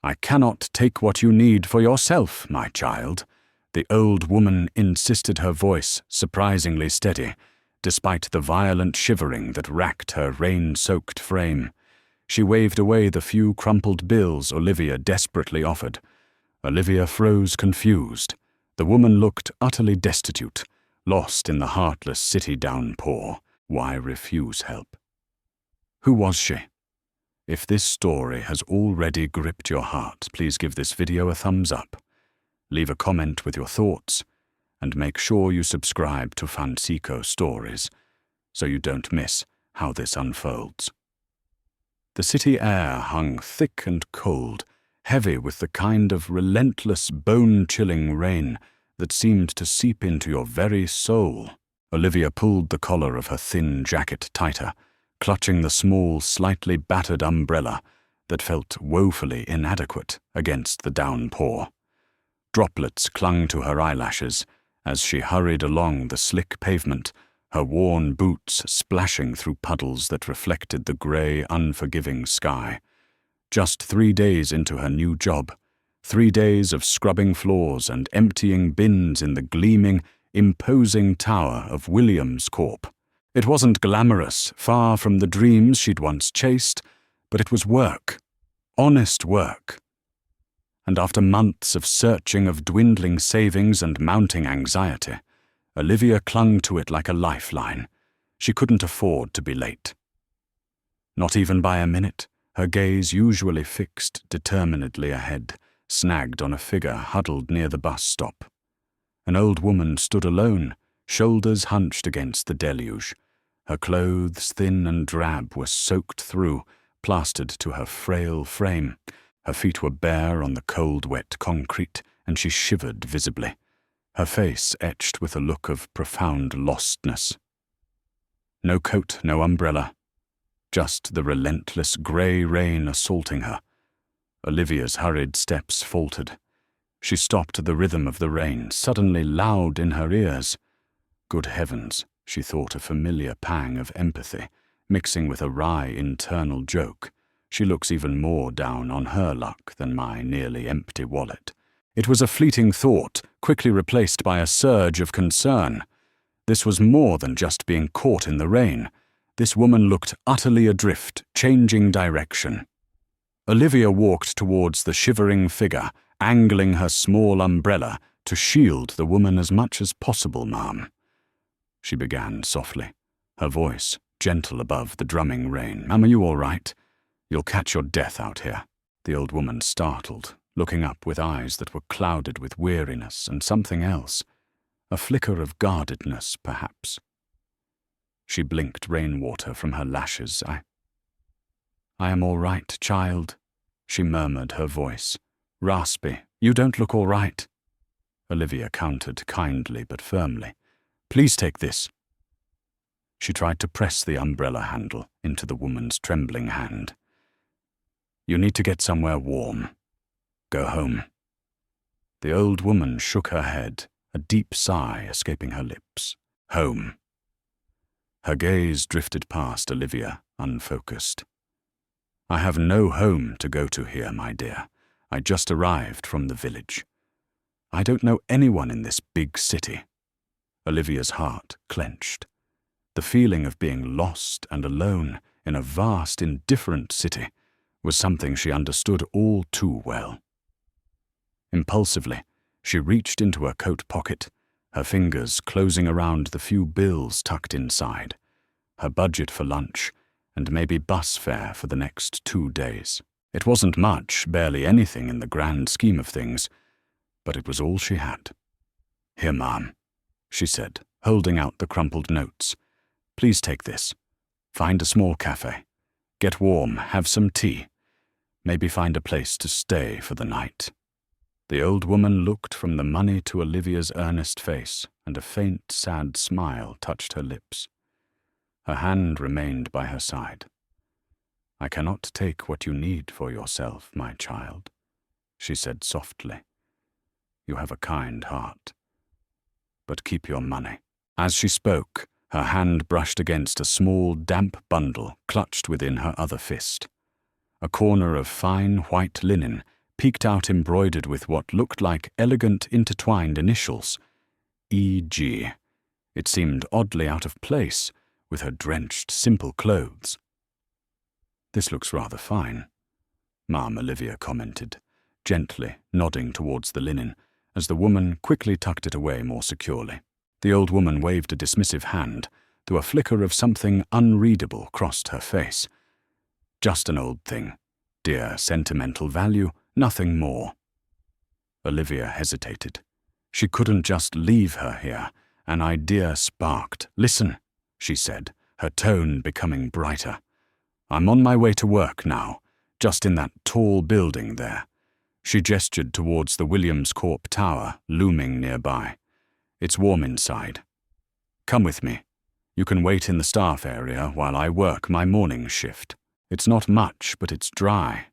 "I cannot take what you need for yourself, my child," the old woman insisted, her voice surprisingly steady, despite the violent shivering that racked her rain-soaked frame. She waved away the few crumpled bills Olivia desperately offered. Olivia froze confused. The woman looked utterly destitute, lost in the heartless city downpour. Why refuse help? Who was she? If this story has already gripped your heart, please give this video a thumbs up. Leave a comment with your thoughts, and make sure you subscribe to Fanciko Stories so you don't miss how this unfolds. The city air hung thick and cold, heavy with the kind of relentless, bone-chilling rain that seemed to seep into your very soul. Olivia pulled the collar of her thin jacket tighter, clutching the small, slightly battered umbrella that felt woefully inadequate against the downpour. Droplets clung to her eyelashes as she hurried along the slick pavement, her worn boots splashing through puddles that reflected the grey, unforgiving sky. Just 3 days into her new job, 3 days of scrubbing floors and emptying bins in the gleaming, imposing tower of Williams Corp. It wasn't glamorous, far from the dreams she'd once chased, but it was work, honest work. And after months of searching, of dwindling savings and mounting anxiety, Olivia clung to it like a lifeline. She couldn't afford to be late. Not even by a minute, her gaze usually fixed determinedly ahead, snagged on a figure huddled near the bus stop. An old woman stood alone, shoulders hunched against the deluge. Her clothes, thin and drab, were soaked through, plastered to her frail frame. Her feet were bare on the cold, wet concrete, and she shivered visibly, her face etched with a look of profound lostness. No coat, no umbrella, just the relentless grey rain assaulting her. Olivia's hurried steps faltered. She stopped at the rhythm of the rain, suddenly loud in her ears. Good heavens, she thought, a familiar pang of empathy, mixing with a wry internal joke. She looks even more down on her luck than my nearly empty wallet. It was a fleeting thought, quickly replaced by a surge of concern. This was more than just being caught in the rain. This woman looked utterly adrift, changing direction. Olivia walked towards the shivering figure, angling her small umbrella to shield the woman as much as possible. "Ma'am," she began softly, her voice gentle above the drumming rain. "Ma'am, are you all right? You'll catch your death out here." The old woman startled, looking up with eyes that were clouded with weariness and something else, a flicker of guardedness, perhaps. She blinked rainwater from her lashes. I am all right, child," she murmured, her voice raspy. "You don't look all right." Olivia countered kindly but firmly. "Please take this." She tried to press the umbrella handle into the woman's trembling hand. "You need to get somewhere warm. Go home." The old woman shook her head, a deep sigh escaping her lips. "Home." Her gaze drifted past Olivia, unfocused. "I have no home to go to here, my dear. I just arrived from the village. I don't know anyone in this big city." Olivia's heart clenched. The feeling of being lost and alone in a vast, indifferent city was something she understood all too well. Impulsively, she reached into her coat pocket, her fingers closing around the few bills tucked inside, her budget for lunch, and maybe bus fare for the next 2 days. It wasn't much, barely anything in the grand scheme of things, but it was all she had. "Here, Ma'am," she said, holding out the crumpled notes. "Please take this. Find a small cafe. Get warm, have some tea. Maybe find a place to stay for the night." The old woman looked from the money to Olivia's earnest face, and a faint, sad smile touched her lips. Her hand remained by her side. "I cannot take what you need for yourself, my child," she said softly. "You have a kind heart. But keep your money." As she spoke, her hand brushed against a small, damp bundle clutched within her other fist. A corner of fine white linen, peeked out embroidered with what looked like elegant intertwined initials. E.G. It seemed oddly out of place with her drenched, simple clothes. "This looks rather fine," Ma'am Olivia commented, gently nodding towards the linen, as the woman quickly tucked it away more securely. The old woman waved a dismissive hand, though a flicker of something unreadable crossed her face. "Just an old thing. Dear sentimental value, nothing more." Olivia hesitated. She couldn't just leave her here. An idea sparked. "Listen," she said, her tone becoming brighter. "I'm on my way to work now, just in that tall building there." She gestured towards the Williams Corp Tower looming nearby. "It's warm inside. Come with me. You can wait in the staff area while I work my morning shift. It's not much, but it's dry.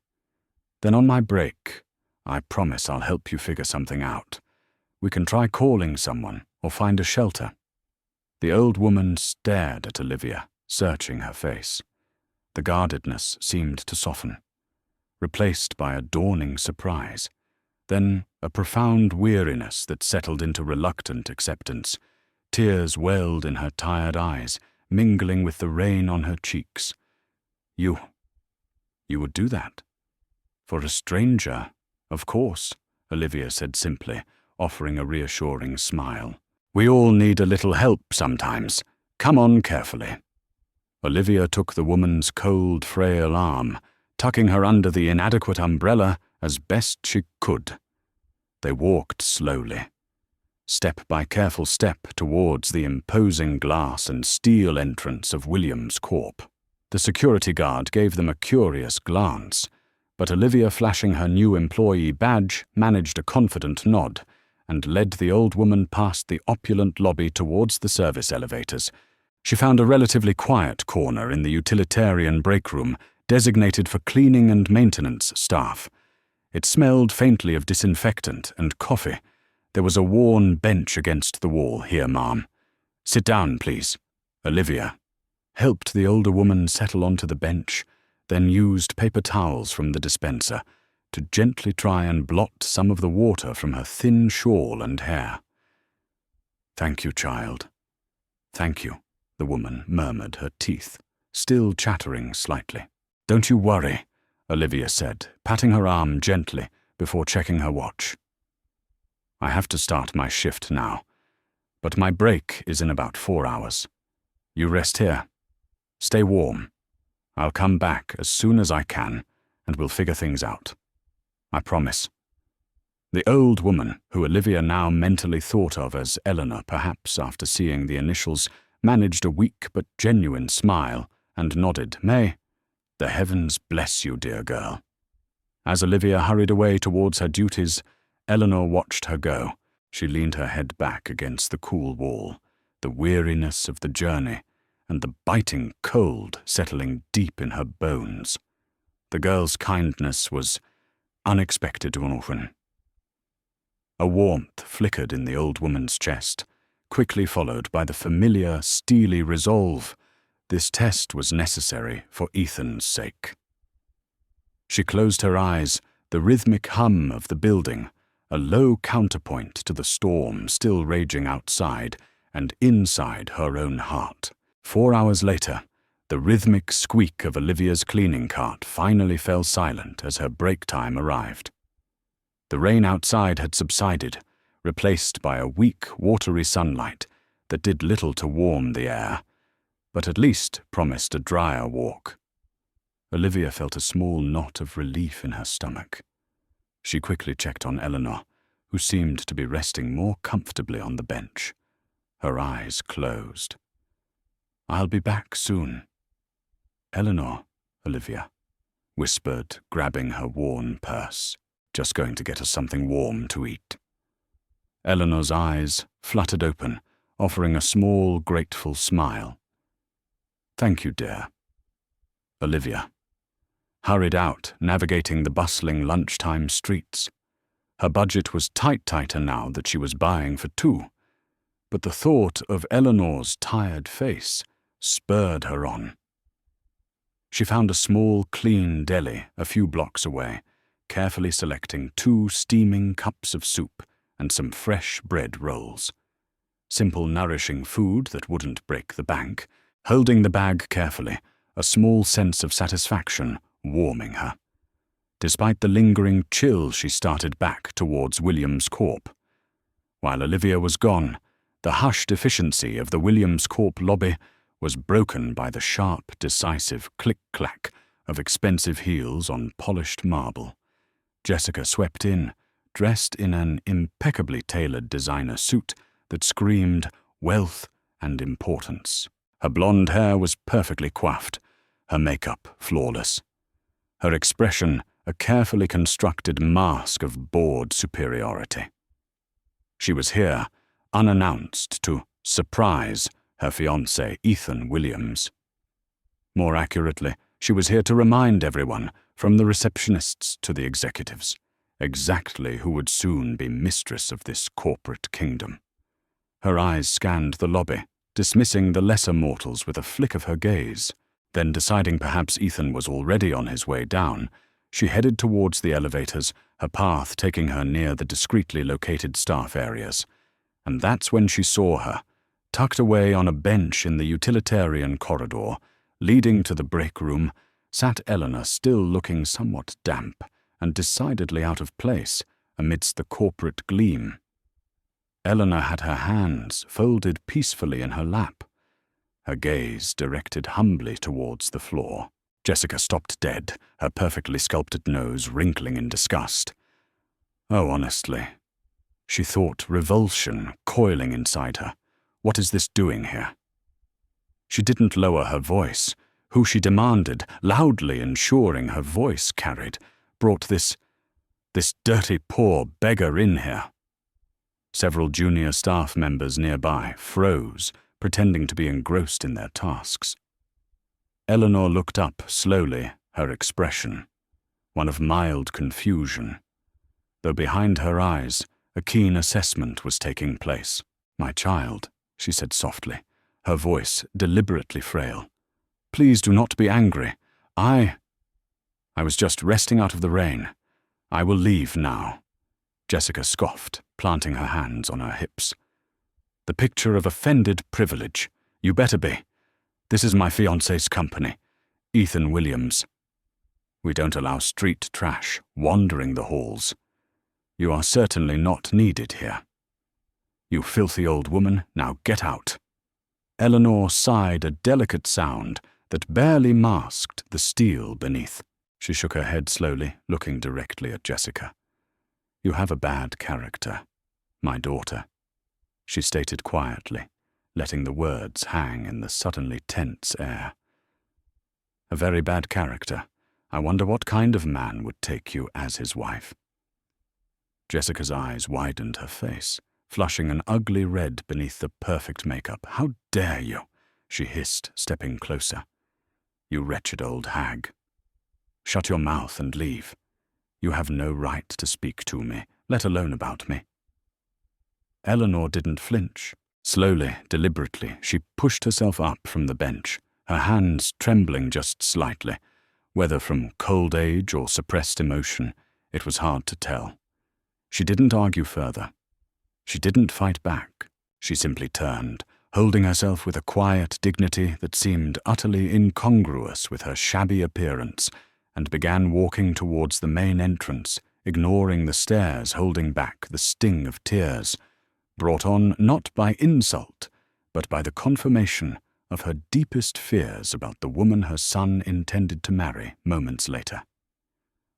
Then on my break, I promise I'll help you figure something out. We can try calling someone or find a shelter." The old woman stared at Olivia, searching her face. The guardedness seemed to soften, replaced by a dawning surprise, then a profound weariness that settled into reluctant acceptance. Tears welled in her tired eyes, mingling with the rain on her cheeks. You would do that? For a stranger, of course," Olivia said simply, offering a reassuring smile. "We all need a little help sometimes. Come on carefully." Olivia took the woman's cold, frail arm, tucking her under the inadequate umbrella as best she could. They walked slowly, step by careful step towards the imposing glass and steel entrance of Williams Corp. The security guard gave them a curious glance, but Olivia, flashing her new employee badge, managed a confident nod and led the old woman past the opulent lobby towards the service elevators. She found a relatively quiet corner in the utilitarian break room designated for cleaning and maintenance staff. It smelled faintly of disinfectant and coffee. There was a worn bench against the wall. "Here, ma'am. Sit down, please." Olivia helped the older woman settle onto the bench, then used paper towels from the dispenser to gently try and blot some of the water from her thin shawl and hair. "Thank you, child. Thank you," the woman murmured, her teeth still chattering slightly. "Don't you worry," Olivia said, patting her arm gently before checking her watch. "I have to start my shift now, but my break is in about 4 hours. You rest here. Stay warm. I'll come back as soon as I can, and we'll figure things out. I promise." The old woman, who Olivia now mentally thought of as Eleanor, perhaps after seeing the initials, managed a weak but genuine smile and nodded. "May the heavens bless you, dear girl." As Olivia hurried away towards her duties, Eleanor watched her go. She leaned her head back against the cool wall, the weariness of the journey and the biting cold settling deep in her bones. The girl's kindness was unexpected to Unwin. A warmth flickered in the old woman's chest, quickly followed by the familiar, steely resolve. This test was necessary for Ethan's sake. She closed her eyes, the rhythmic hum of the building, a low counterpoint to the storm still raging outside and inside her own heart. 4 hours later, the rhythmic squeak of Olivia's cleaning cart finally fell silent as her break time arrived. The rain outside had subsided, replaced by a weak, watery sunlight that did little to warm the air, but at least promised a drier walk. Olivia felt a small knot of relief in her stomach. She quickly checked on Eleanor, who seemed to be resting more comfortably on the bench, her eyes closed. "I'll be back soon." "Eleanor," Olivia whispered, grabbing her worn purse. "Just going to get us something warm to eat." Eleanor's eyes fluttered open, offering a small, grateful smile. "Thank you, dear." Olivia hurried out, navigating the bustling lunchtime streets. Her budget was tighter now that she was buying for 2, but the thought of Eleanor's tired face spurred her on. She found a small, clean deli a few blocks away, carefully selecting 2 steaming cups of soup and some fresh bread rolls. Simple, nourishing food that wouldn't break the bank, holding the bag carefully, a small sense of satisfaction warming her. Despite the lingering chill, she started back towards Williams Corp. While Olivia was gone, the hushed efficiency of the Williams Corp lobby was broken by the sharp, decisive click-clack of expensive heels on polished marble. Jessica swept in, dressed in an impeccably tailored designer suit that screamed wealth and importance. Her blonde hair was perfectly coiffed, her makeup flawless. Her expression a carefully constructed mask of bored superiority. She was here, unannounced, to surprise her fiancé, Ethan Williams. More accurately, she was here to remind everyone, from the receptionists to the executives, exactly who would soon be mistress of this corporate kingdom. Her eyes scanned the lobby, dismissing the lesser mortals with a flick of her gaze. Then, deciding perhaps Ethan was already on his way down, she headed towards the elevators, her path taking her near the discreetly located staff areas. And that's when she saw her, tucked away on a bench in the utilitarian corridor, leading to the break room, sat Eleanor, still looking somewhat damp and decidedly out of place amidst the corporate gleam. Eleanor had her hands folded peacefully in her lap, her gaze directed humbly towards the floor. Jessica stopped dead, her perfectly sculpted nose wrinkling in disgust. Oh, honestly, she thought, revulsion coiling inside her. What is this doing here? She didn't lower her voice. Who she demanded, loudly ensuring her voice carried, brought this dirty, poor beggar in here. Several junior staff members nearby froze, pretending to be engrossed in their tasks. Eleanor looked up slowly, her expression one of mild confusion, though behind her eyes a keen assessment was taking place. "My child," she said softly, her voice deliberately frail. "Please do not be angry. I was just resting out of the rain. I will leave now." Jessica scoffed, planting her hands on her hips. "The picture of offended privilege. You better be. This is my fiancé's company, Ethan Williams. We don't allow street trash wandering the halls. You are certainly not needed here. You filthy old woman, now get out." Eleanor sighed a delicate sound that barely masked the steel beneath. She shook her head slowly, looking directly at Jessica. "You have a bad character, my daughter," she stated quietly, letting the words hang in the suddenly tense air. "A very bad character. I wonder what kind of man would take you as his wife." Jessica's eyes widened, her face flushing an ugly red beneath the perfect makeup. "How dare you?" she hissed, stepping closer. "You wretched old hag. Shut your mouth and leave. You have no right to speak to me, let alone about me." Eleanor didn't flinch. Slowly, deliberately, she pushed herself up from the bench, her hands trembling just slightly. Whether from cold age or suppressed emotion, it was hard to tell. She didn't argue further. She didn't fight back. She simply turned, holding herself with a quiet dignity that seemed utterly incongruous with her shabby appearance, and began walking towards the main entrance, ignoring the stares holding back the sting of tears, brought on not by insult, but by the confirmation of her deepest fears about the woman her son intended to marry moments later.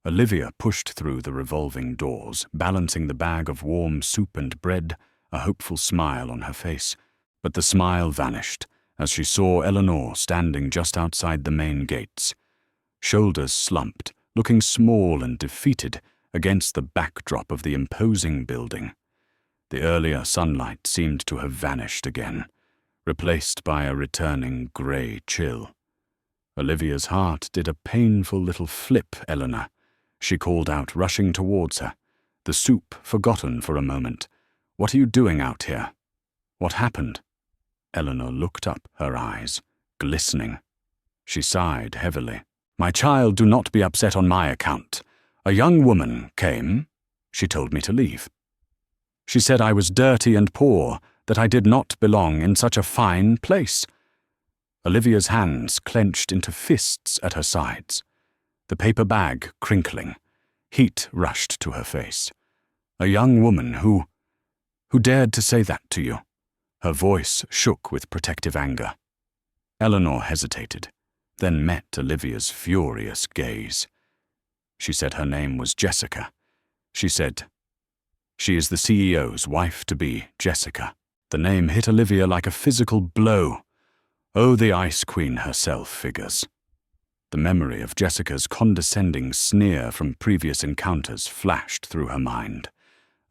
Olivia pushed through the revolving doors, balancing the bag of warm soup and bread, a hopeful smile on her face, but the smile vanished as she saw Eleanor standing just outside the main gates, shoulders slumped, looking small and defeated against the backdrop of the imposing building. The earlier sunlight seemed to have vanished again, replaced by a returning grey chill. Olivia's heart did a painful little flip. "Eleanor," she called out, rushing towards her, the soup forgotten for a moment. "What are you doing out here? What happened?" Eleanor looked up, her eyes glistening. She sighed heavily. "My child, do not be upset on my account. A young woman came. She told me to leave. She said I was dirty and poor, that I did not belong in such a fine place. Olivia's hands clenched into fists at her sides, the paper bag crinkling. Heat rushed to her face. A young woman who dared to say that to you. Her voice shook with protective anger. Eleanor hesitated, then met Olivia's furious gaze. She said her name was Jessica. She said, "She is the CEO's wife-to-be, Jessica." The name hit Olivia like a physical blow. Oh, the Ice Queen herself figures. The memory of Jessica's condescending sneer from previous encounters flashed through her mind.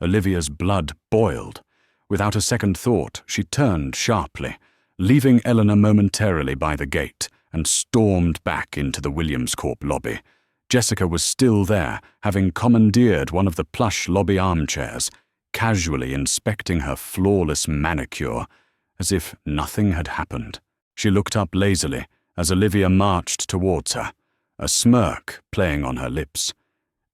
Olivia's blood boiled. Without a second thought, she turned sharply, leaving Eleanor momentarily by the gate, and stormed back into the Williamscorp lobby. Jessica was still there, having commandeered one of the plush lobby armchairs, casually inspecting her flawless manicure, as if nothing had happened. She looked up lazily as Olivia marched towards her, a smirk playing on her lips.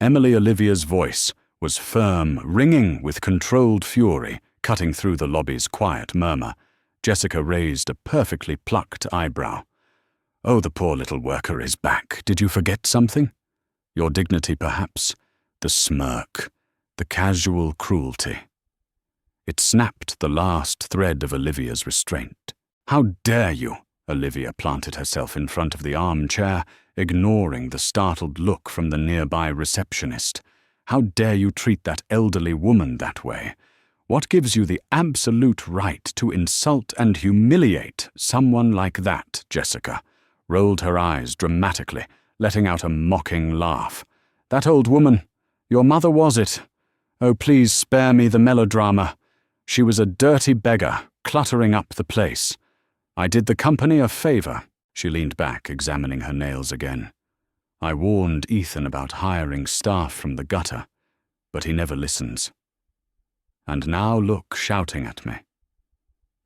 Emily Olivia's voice was firm, ringing with controlled fury, cutting through the lobby's quiet murmur. Jessica raised a perfectly plucked eyebrow. "Oh, the poor little worker is back. Did you forget something? Your dignity, perhaps? The smirk, the casual cruelty." It snapped the last thread of Olivia's restraint. "How dare you?" Olivia planted herself in front of the armchair, ignoring the startled look from the nearby receptionist. "How dare you treat that elderly woman that way? What gives you the absolute right to insult and humiliate someone like that?" Jessica rolled her eyes dramatically, letting out a mocking laugh. "That old woman, your mother was it? Oh, please spare me the melodrama. She was a dirty beggar, cluttering up the place. I did the company a favor." She leaned back, examining her nails again. "I warned Ethan about hiring staff from the gutter, but he never listens. And now look, shouting at me."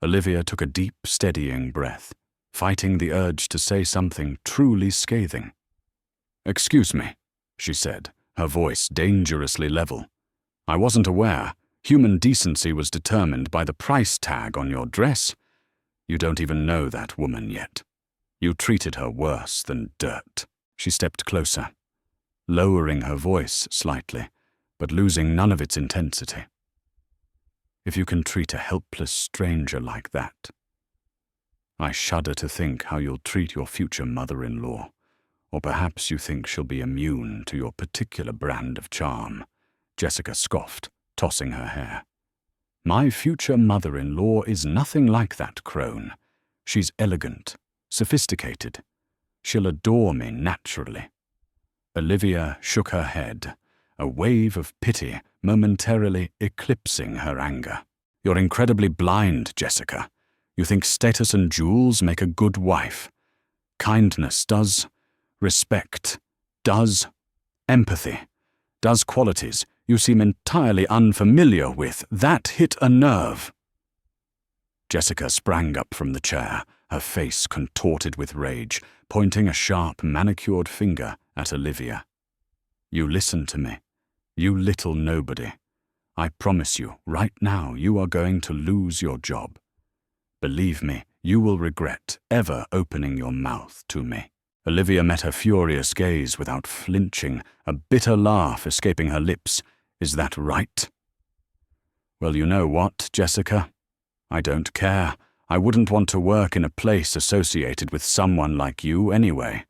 Olivia took a deep, steadying breath, fighting the urge to say something truly scathing. "Excuse me," she said, her voice dangerously level. "I wasn't aware. Human decency was determined by the price tag on your dress. You don't even know that woman yet. You treated her worse than dirt." She stepped closer, lowering her voice slightly, but losing none of its intensity. "If you can treat a helpless stranger like that, I shudder to think how you'll treat your future mother-in-law. Or perhaps you think she'll be immune to your particular brand of charm." Jessica scoffed, tossing her hair. "My future mother-in-law is nothing like that crone. She's elegant, sophisticated. She'll adore me naturally." Olivia shook her head, a wave of pity momentarily eclipsing her anger. "You're incredibly blind, Jessica. You think status and jewels make a good wife. Kindness does. Respect does. Empathy does. Qualities you seem entirely unfamiliar with. That hit a nerve." Jessica sprang up from the chair, her face contorted with rage, pointing a sharp, manicured finger at Olivia. "You listen to me, you little nobody. I promise you, right now, you are going to lose your job. Believe me, you will regret ever opening your mouth to me." Olivia met her furious gaze without flinching, a bitter laugh escaping her lips. "Is that right?" "Well, you know what, Jessica? I don't care. I wouldn't want to work in a place associated with someone like you anyway.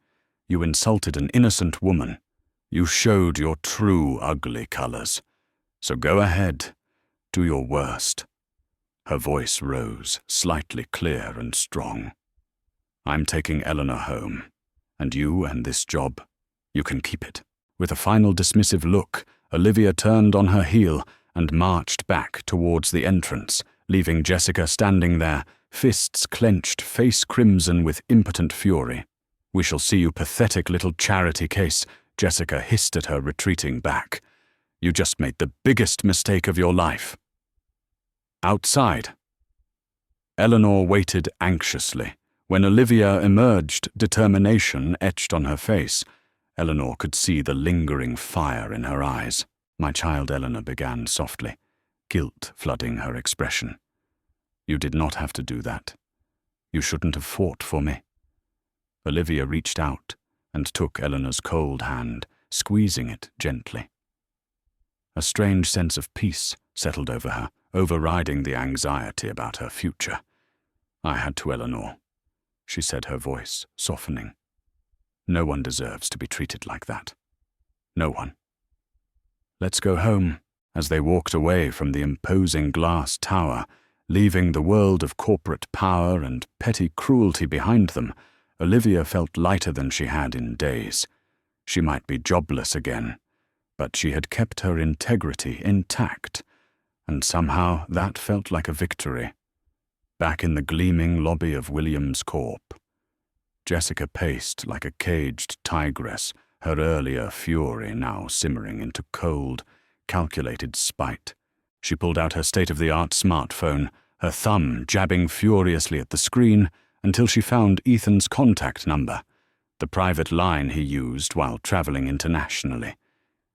You insulted an innocent woman. You showed your true ugly colors. So go ahead, do your worst." Her voice rose, slightly clear and strong. "I'm taking Eleanor home, and you and this job, you can keep it." With a final dismissive look, Olivia turned on her heel and marched back towards the entrance, leaving Jessica standing there, fists clenched, face crimson with impotent fury. "We shall see, you pathetic little charity case," Jessica hissed at her, retreating back. "You just made the biggest mistake of your life." Outside, Eleanor waited anxiously. When Olivia emerged, determination etched on her face. Eleanor could see the lingering fire in her eyes. "My child," Eleanor began softly, guilt flooding her expression. "You did not have to do that. You shouldn't have fought for me." Olivia reached out and took Eleanor's cold hand, squeezing it gently. A strange sense of peace settled over her, overriding the anxiety about her future. "I had to, Eleanor," she said, her voice softening. "No one deserves to be treated like that. No one." "Let's go home." As they walked away from the imposing glass tower, leaving the world of corporate power and petty cruelty behind them, Olivia felt lighter than she had in days. She might be jobless again, but she had kept her integrity intact, and somehow that felt like a victory. Back in the gleaming lobby of Williams Corp, Jessica paced like a caged tigress, her earlier fury now simmering into cold, calculated spite. She pulled out her state-of-the-art smartphone, her thumb jabbing furiously at the screen until she found Ethan's contact number, the private line he used while traveling internationally.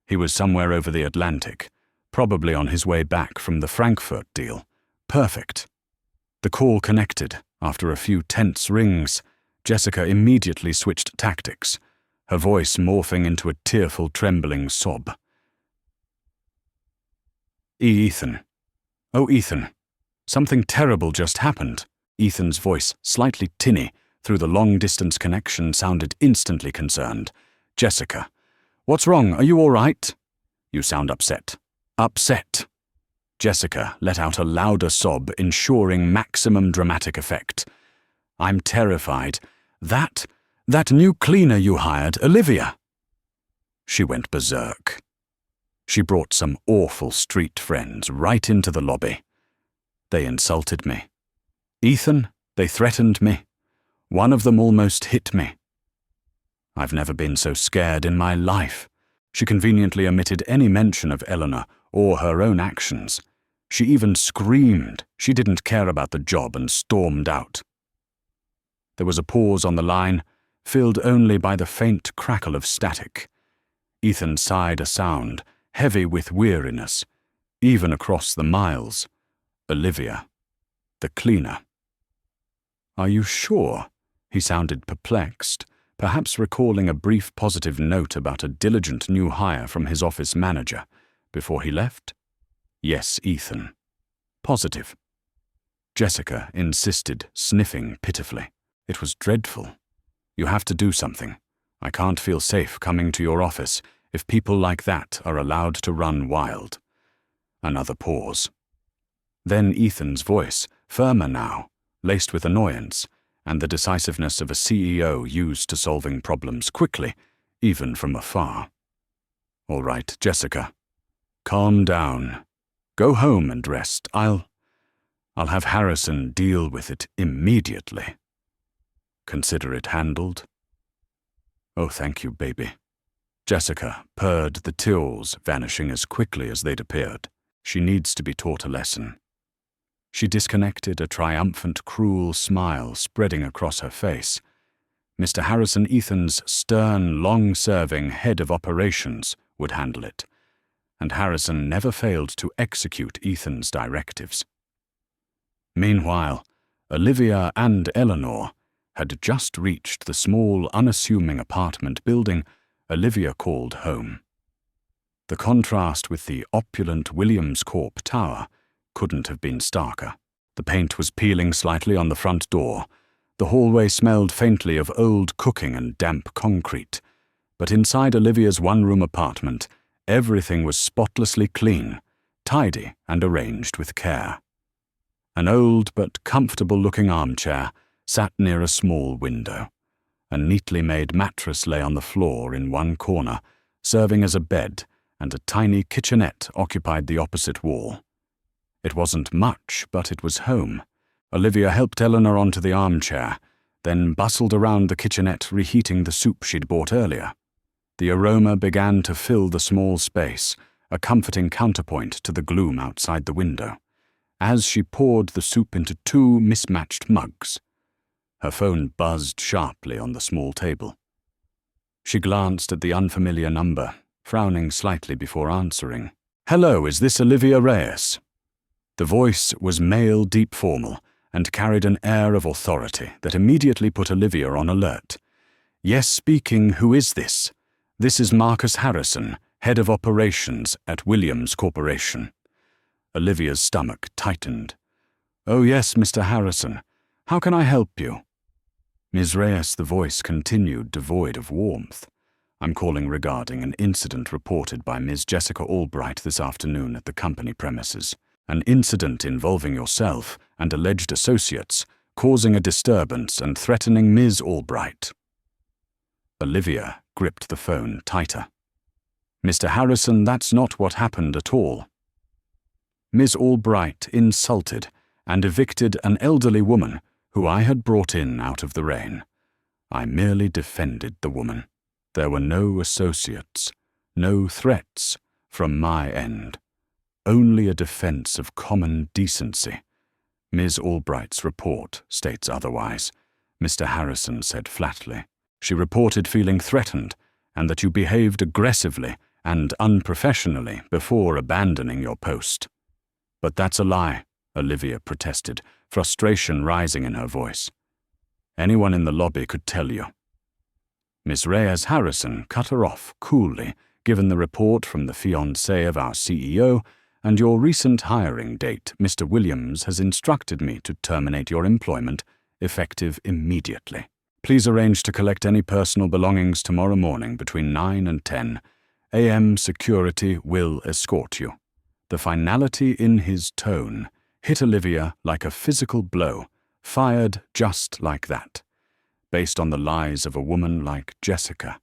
He was somewhere over the Atlantic, probably on his way back from the Frankfurt deal. Perfect. The call connected. After a few tense rings, Jessica immediately switched tactics, her voice morphing into a tearful, trembling sob. "Ethan. Oh, Ethan. Something terrible just happened." Ethan's voice, slightly tinny through the long-distance connection, sounded instantly concerned. "Jessica. What's wrong? Are you all right?" "You sound upset." "Upset." Jessica let out a louder sob, ensuring maximum dramatic effect. "I'm terrified. That new cleaner you hired, Olivia." She went berserk. "She brought some awful street friends right into the lobby. They insulted me. Ethan, they threatened me. One of them almost hit me. I've never been so scared in my life." She conveniently omitted any mention of Eleanor or her own actions. She even screamed she didn't care about the job and stormed out. There was a pause on the line, filled only by the faint crackle of static. Ethan sighed a sound, heavy with weariness, even across the miles. Olivia, the cleaner. "Are you sure?" He sounded perplexed, perhaps recalling a brief positive note about a diligent new hire from his office manager before he left. "Yes, Ethan. Positive." Jessica insisted, sniffing pitifully. "It was dreadful. You have to do something. I can't feel safe coming to your office if people like that are allowed to run wild." Another pause. Then Ethan's voice, firmer now, laced with annoyance, and the decisiveness of a CEO used to solving problems quickly, even from afar. "All right, Jessica. Calm down. Go home and rest. I'll have Harrison deal with it immediately. Consider it handled?" "Oh, thank you, baby." Jessica purred the tills, vanishing as quickly as they'd appeared. She needs to be taught a lesson. She disconnected, a triumphant, cruel smile spreading across her face. Mr. Harrison Ethan's stern, long-serving head of operations would handle it, and Harrison never failed to execute Ethan's directives. Meanwhile, Olivia and Eleanor had just reached the small, unassuming apartment building Olivia called home. The contrast with the opulent Williams Corp tower couldn't have been starker. The paint was peeling slightly on the front door. The hallway smelled faintly of old cooking and damp concrete. But inside Olivia's one-room apartment, everything was spotlessly clean, tidy and arranged with care. An old but comfortable-looking armchair sat near a small window. A neatly made mattress lay on the floor in one corner, serving as a bed, and a tiny kitchenette occupied the opposite wall. It wasn't much, but it was home. Olivia helped Eleanor onto the armchair, then bustled around the kitchenette reheating the soup she'd bought earlier. The aroma began to fill the small space, a comforting counterpoint to the gloom outside the window, as she poured the soup into two mismatched mugs. Her phone buzzed sharply on the small table. She glanced at the unfamiliar number, frowning slightly before answering. "Hello, is this Olivia Reyes?" The voice was male, deep formal, and carried an air of authority that immediately put Olivia on alert. "Yes, speaking. Who is this?" "This is Marcus Harrison, head of operations at Williams Corporation." Olivia's stomach tightened. "Oh yes, Mr. Harrison. How can I help you?" "Ms. Reyes," the voice continued, devoid of warmth. "I'm calling regarding an incident reported by Ms. Jessica Albright this afternoon at the company premises. An incident involving yourself and alleged associates, causing a disturbance and threatening Ms. Albright." Olivia gripped the phone tighter. "Mr. Harrison, that's not what happened at all. Ms. Albright insulted and evicted an elderly woman who I had brought in out of the rain. I merely defended the woman. There were no associates, no threats from my end. Only a defense of common decency. Ms. Albright's report states otherwise," Mr. Harrison said flatly. "She reported feeling threatened and that you behaved aggressively and unprofessionally before abandoning your post." "But that's a lie," Olivia protested, frustration rising in her voice. "Anyone in the lobby could tell you." Miss Reyes Harrison cut her off coolly, given the report from the fiancé of our CEO and your recent hiring date. "Mr. Williams has instructed me to terminate your employment, effective immediately. Please arrange to collect any personal belongings tomorrow morning between 9 and 10 a.m. Security will escort you." The finality in his tone hit Olivia like a physical blow, fired just like that. Based on the lies of a woman like Jessica,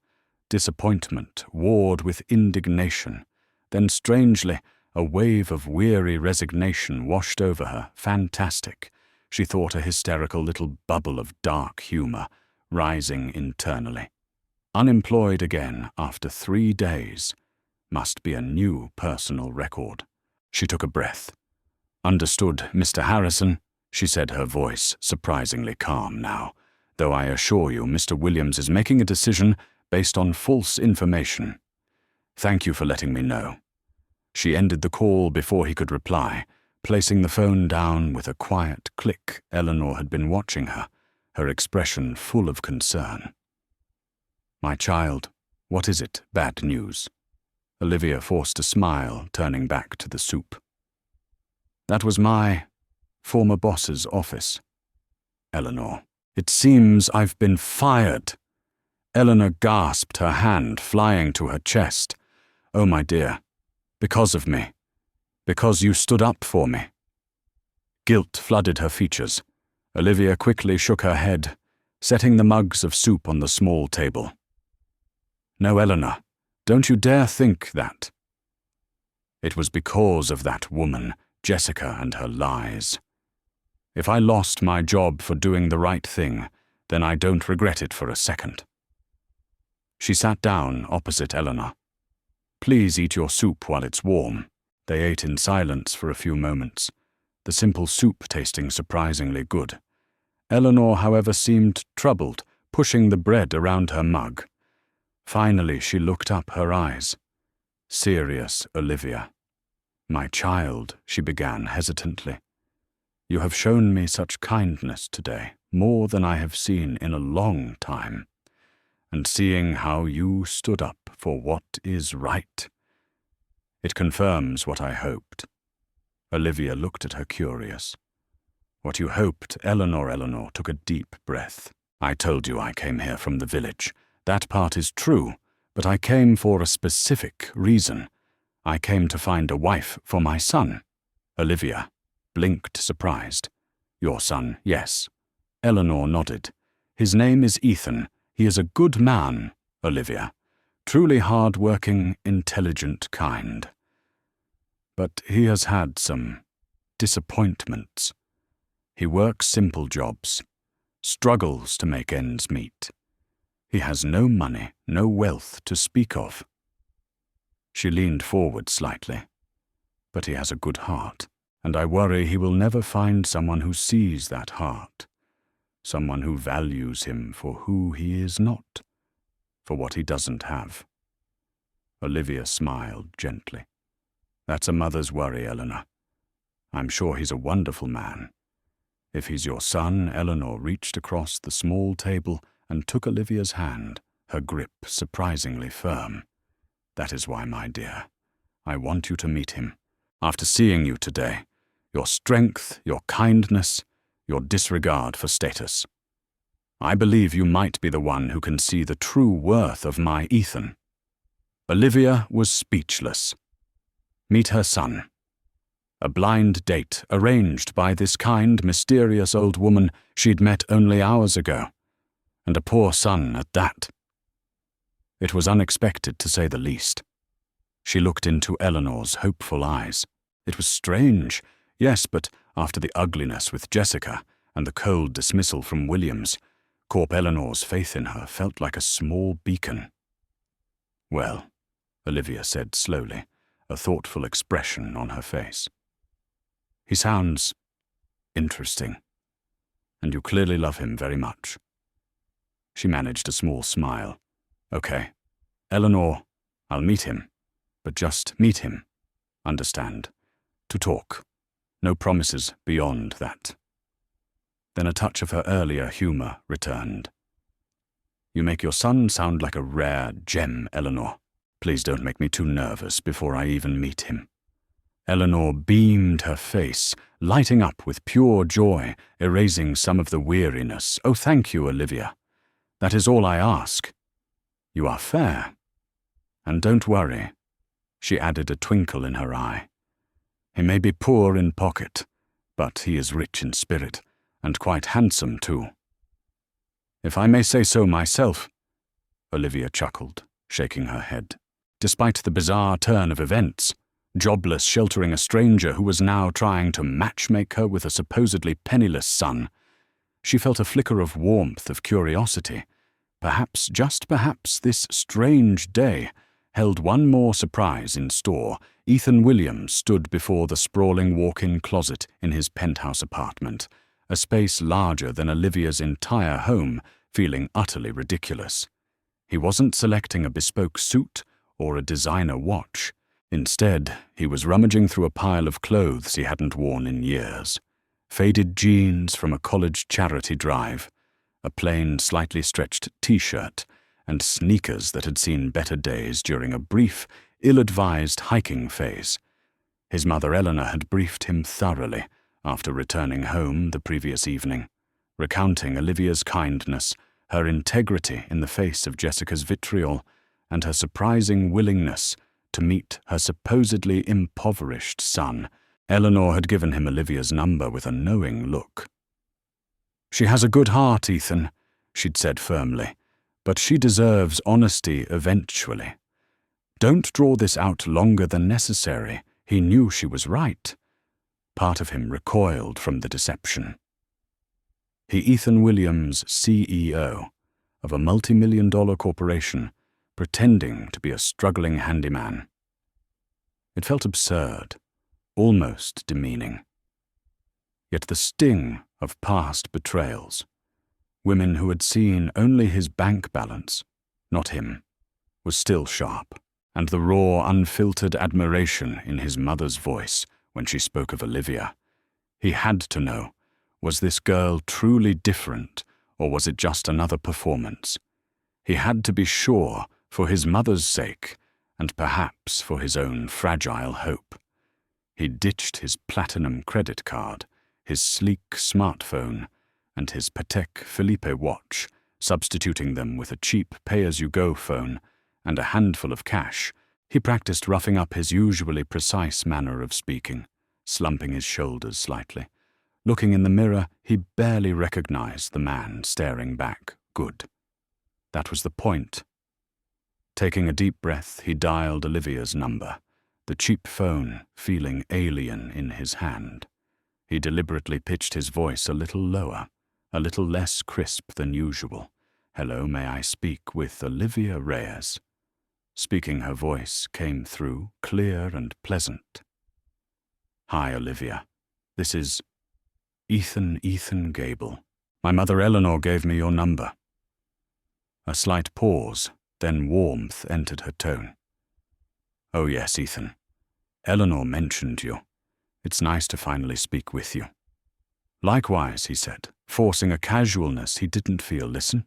disappointment warred with indignation. Then, strangely, a wave of weary resignation washed over her. Fantastic, she thought, a hysterical little bubble of dark humor rising internally. Unemployed again after 3 days. Must be a new personal record. She took a breath. "Understood, Mr. Harrison," she said, her voice surprisingly calm now. "Though I assure you, Mr. Williams is making a decision based on false information. Thank you for letting me know." She ended the call before he could reply, placing the phone down with a quiet click. Eleanor had been watching her, her expression full of concern. "My child, what is it? Bad news?" Olivia forced a smile, turning back to the soup. "That was my former boss's office." "Eleanor, it seems I've been fired." Eleanor gasped, her hand flying to her chest. "Oh, my dear, because of me. Because you stood up for me." Guilt flooded her features. Olivia quickly shook her head, setting the mugs of soup on the small table. "No, Eleanor, don't you dare think that. It was because of that woman, Jessica, and her lies. If I lost my job for doing the right thing, then I don't regret it for a second." She sat down opposite Eleanor. "Please eat your soup while it's warm." They ate in silence for a few moments, the simple soup tasting surprisingly good. Eleanor, however, seemed troubled, pushing the bread around her mug. Finally, she looked up, her eyes. "Serious, Olivia." "My child," she began hesitantly. "You have shown me such kindness today, more than I have seen in a long time. And seeing how you stood up for what is right, it confirms what I hoped." Olivia looked at her curious. "What you hoped?" Eleanor took a deep breath. "I told you I came here from the village. That part is true, but I came for a specific reason. I came to find a wife for my son." Olivia blinked, surprised. "Your son, yes." Eleanor nodded. "His name is Ethan. He is a good man, Olivia. Truly hard-working, intelligent kind. But he has had some disappointments. He works simple jobs, struggles to make ends meet. He has no money, no wealth to speak of." She leaned forward slightly. "But he has a good heart, and I worry he will never find someone who sees that heart, someone who values him for who he is not, for what he doesn't have. Olivia smiled gently. That's a mother's worry, Eleanor. I'm sure he's a wonderful man. If he's your son, Eleanor reached across the small table and took Olivia's hand, her grip surprisingly firm. That is why, my dear, I want you to meet him. After seeing you today, your strength, your kindness, your disregard for status. I believe you might be the one who can see the true worth of my Ethan. Olivia was speechless. Meet her son. A blind date arranged by this kind, mysterious old woman she'd met only hours ago, and a poor son at that. It was unexpected, to say the least. She looked into Eleanor's hopeful eyes. It was strange, yes, but after the ugliness with Jessica and the cold dismissal from Williams, Corp Eleanor's faith in her felt like a small beacon. Well, Olivia said slowly, a thoughtful expression on her face. He sounds interesting, and you clearly love him very much. She managed a small smile. Okay, Eleanor, I'll meet him, but just meet him. Understand? To talk. No promises beyond that. Then a touch of her earlier humor returned. You make your son sound like a rare gem, Eleanor. Please don't make me too nervous before I even meet him. Eleanor beamed her face, lighting up with pure joy, erasing some of the weariness. Oh, thank you, Olivia. That is all I ask. You are fair. And don't worry, she added, a twinkle in her eye. He may be poor in pocket, but he is rich in spirit, and quite handsome too. If I may say so myself, Olivia chuckled, shaking her head. Despite the bizarre turn of events, jobless sheltering a stranger who was now trying to matchmake her with a supposedly penniless son, she felt a flicker of warmth, of curiosity. Perhaps, just perhaps, this strange day held one more surprise in store. Ethan Williams stood before the sprawling walk-in closet in his penthouse apartment, a space larger than Olivia's entire home, feeling utterly ridiculous. He wasn't selecting a bespoke suit or a designer watch. Instead, he was rummaging through a pile of clothes he hadn't worn in years. Faded jeans from a college charity drive, a plain, slightly stretched t-shirt, and sneakers that had seen better days during a brief, ill-advised hiking phase. His mother Eleanor had briefed him thoroughly after returning home the previous evening, recounting Olivia's kindness, her integrity in the face of Jessica's vitriol, and her surprising willingness to meet her supposedly impoverished son. Eleanor had given him Olivia's number with a knowing look. She has a good heart, Ethan, she'd said firmly, but she deserves honesty eventually. Don't draw this out longer than necessary. He knew she was right. Part of him recoiled from the deception. He, Ethan Williams, CEO of a multi-million-dollar corporation, pretending to be a struggling handyman. It felt absurd, almost demeaning. Yet the sting of past betrayals, women who had seen only his bank balance, not him, was still sharp, and the raw, unfiltered admiration in his mother's voice when she spoke of Olivia. He had to know, was this girl truly different, or was it just another performance? He had to be sure, for his mother's sake, and perhaps for his own fragile hope. He ditched his platinum credit card, his sleek smartphone, and his Patek Philippe watch, substituting them with a cheap pay-as-you-go phone and a handful of cash. He practiced roughing up his usually precise manner of speaking, slumping his shoulders slightly. Looking in the mirror, he barely recognized the man staring back. Good. That was the point. Taking a deep breath, he dialed Olivia's number, the cheap phone feeling alien in his hand. He deliberately pitched his voice a little lower, a little less crisp than usual. Hello, may I speak with Olivia Reyes? Speaking, her voice came through, clear and pleasant. Hi, Olivia. This is Ethan Gable. My mother Eleanor gave me your number. A slight pause, Then warmth entered her tone. "Oh yes, Ethan. Eleanor mentioned you. It's nice to finally speak with you." "Likewise," he said, forcing a casualness he didn't feel. "Listen.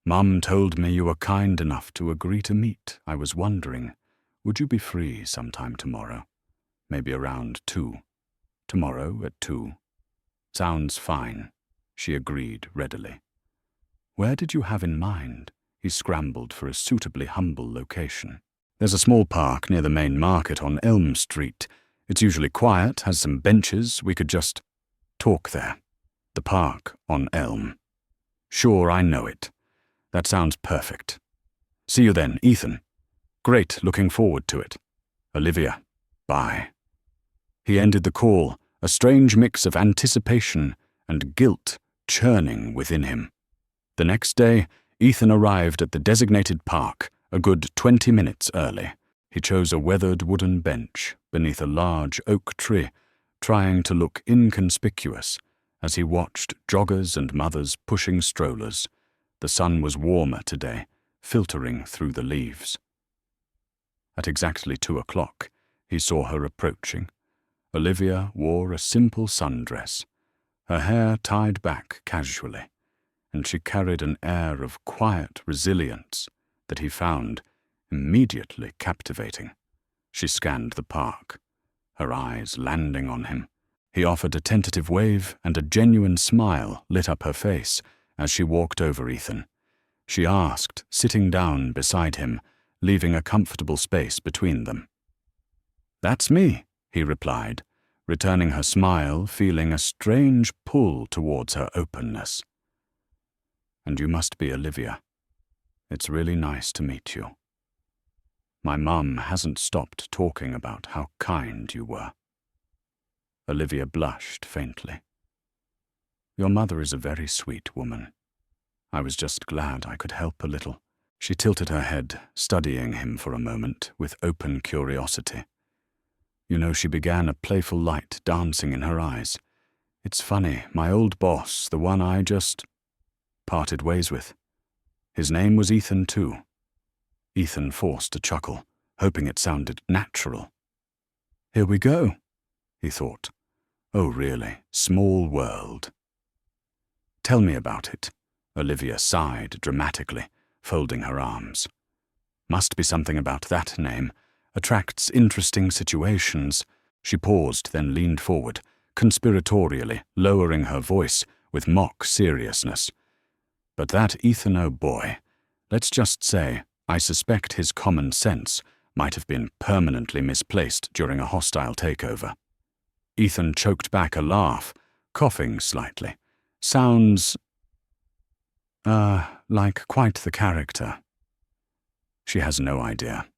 Mum told me you were kind enough to agree to meet. I was wondering, would you be free sometime tomorrow? Maybe around 2. Tomorrow at 2. "Sounds fine," she agreed readily. "Where did you have in mind?" He scrambled for a suitably humble location. "There's a small park near the main market on Elm Street. It's usually quiet, has some benches. We could just talk there. The park on Elm." "Sure, I know it. That sounds perfect. See you then, Ethan. Great, looking forward to it. Olivia, bye." He ended the call, a strange mix of anticipation and guilt churning within him. The next day, Ethan arrived at the designated park a good 20 minutes early. He chose a weathered wooden bench beneath a large oak tree, trying to look inconspicuous as he watched joggers and mothers pushing strollers. The sun was warmer today, filtering through the leaves. At exactly 2 o'clock, he saw her approaching. Olivia wore a simple sundress, her hair tied back casually, and she carried an air of quiet resilience that he found immediately captivating. She scanned the park, her eyes landing on him. He offered a tentative wave, and a genuine smile lit up her face as she walked over Ethan. She asked, sitting down beside him, leaving a comfortable space between them. "That's me," he replied, returning her smile, feeling a strange pull towards her openness. "And you must be Olivia. It's really nice to meet you. My mum hasn't stopped talking about how kind you were." Olivia blushed faintly. "Your mother is a very sweet woman. I was just glad I could help a little." She tilted her head, studying him for a moment with open curiosity. You know, she began, a playful light dancing in her eyes. "It's funny, my old boss, the one I just parted ways with. His name was Ethan too." Ethan forced a chuckle, hoping it sounded natural. "Here we go," he thought. "Oh really, small world." "Tell me about it," Olivia sighed dramatically, folding her arms. "Must be something about that name. Attracts interesting situations." She paused, then leaned forward, conspiratorially lowering her voice with mock seriousness. "But that Ethan, oh boy, let's just say, I suspect his common sense might have been permanently misplaced during a hostile takeover." Ethan choked back a laugh, coughing slightly. "Sounds like quite the character." She has no idea.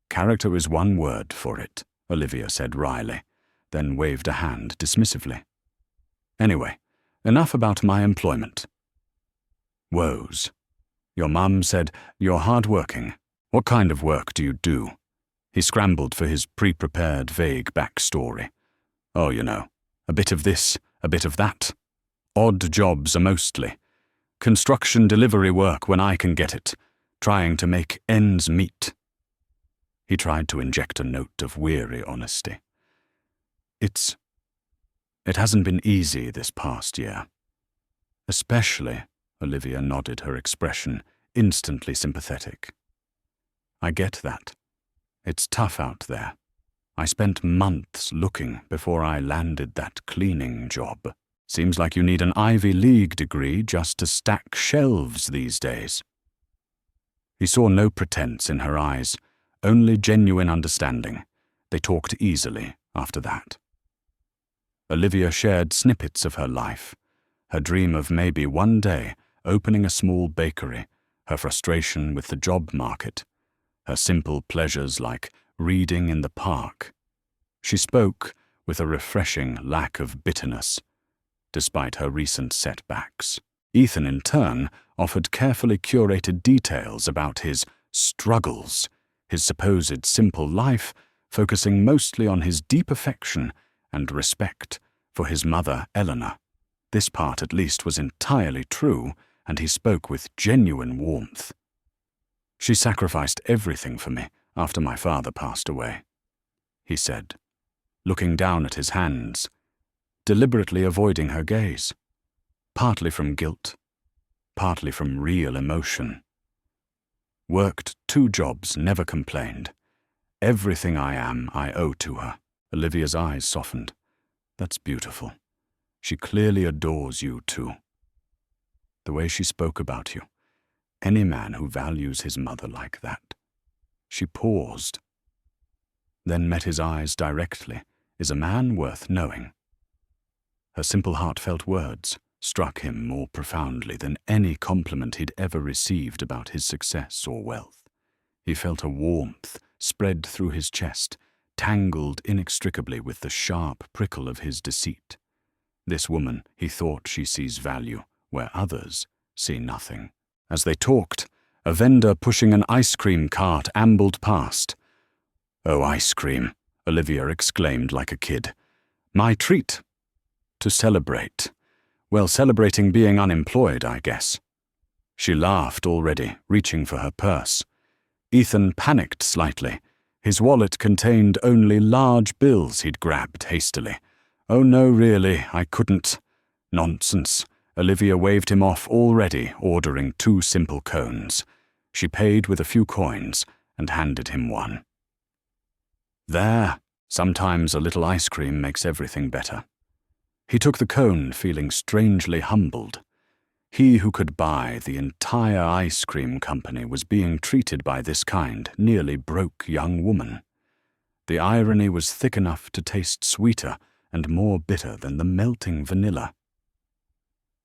"Character is one word for it," Olivia said wryly, then waved a hand dismissively. "Anyway, enough about my employment. Woes. Your mum said you're hard-working. What kind of work do you do?" He scrambled for his pre-prepared vague backstory. "Oh, you know, a bit of this, a bit of that. Odd jobs mostly. Construction delivery work when I can get it. Trying to make ends meet." He tried to inject a note of weary honesty. It hasn't been easy this past year. Especially," Olivia nodded, her expression instantly sympathetic. "I get that. It's tough out there. I spent months looking before I landed that cleaning job. Seems like you need an Ivy League degree just to stack shelves these days." He saw no pretense in her eyes, only genuine understanding. They talked easily after that. Olivia shared snippets of her life, her dream of maybe one day opening a small bakery, her frustration with the job market, her simple pleasures like reading in the park. She spoke with a refreshing lack of bitterness, despite her recent setbacks. Ethan, in turn, offered carefully curated details about his struggles, his supposed simple life, focusing mostly on his deep affection and respect for his mother, Eleanor. This part, at least, was entirely true, and he spoke with genuine warmth. She sacrificed everything for me after my father passed away, he said, looking down at his hands, deliberately avoiding her gaze, partly from guilt, partly from real emotion. Worked 2 jobs, never complained. Everything I am, I owe to her. Olivia's eyes softened. That's beautiful. She clearly adores you too. The way she spoke about you. Any man who values his mother like that. She paused, then met his eyes directly. Is a man worth knowing? Her simple, heartfelt words struck him more profoundly than any compliment he'd ever received about his success or wealth. He felt a warmth spread through his chest, tangled inextricably with the sharp prickle of his deceit. This woman, he thought, she sees value where others see nothing. As they talked, a vendor pushing an ice cream cart ambled past. "Oh, ice cream," Olivia exclaimed like a kid. "My treat. To celebrate. Well, celebrating being unemployed, I guess." She laughed already, reaching for her purse. Ethan panicked slightly. His wallet contained only large bills he'd grabbed hastily. "Oh no, really, I couldn't." "Nonsense." Olivia waved him off already, ordering 2 simple cones. She paid with a few coins and handed him one. "There, sometimes a little ice cream makes everything better." He took the cone, feeling strangely humbled. He who could buy the entire ice cream company was being treated by this kind, nearly broke young woman. The irony was thick enough to taste sweeter and more bitter than the melting vanilla.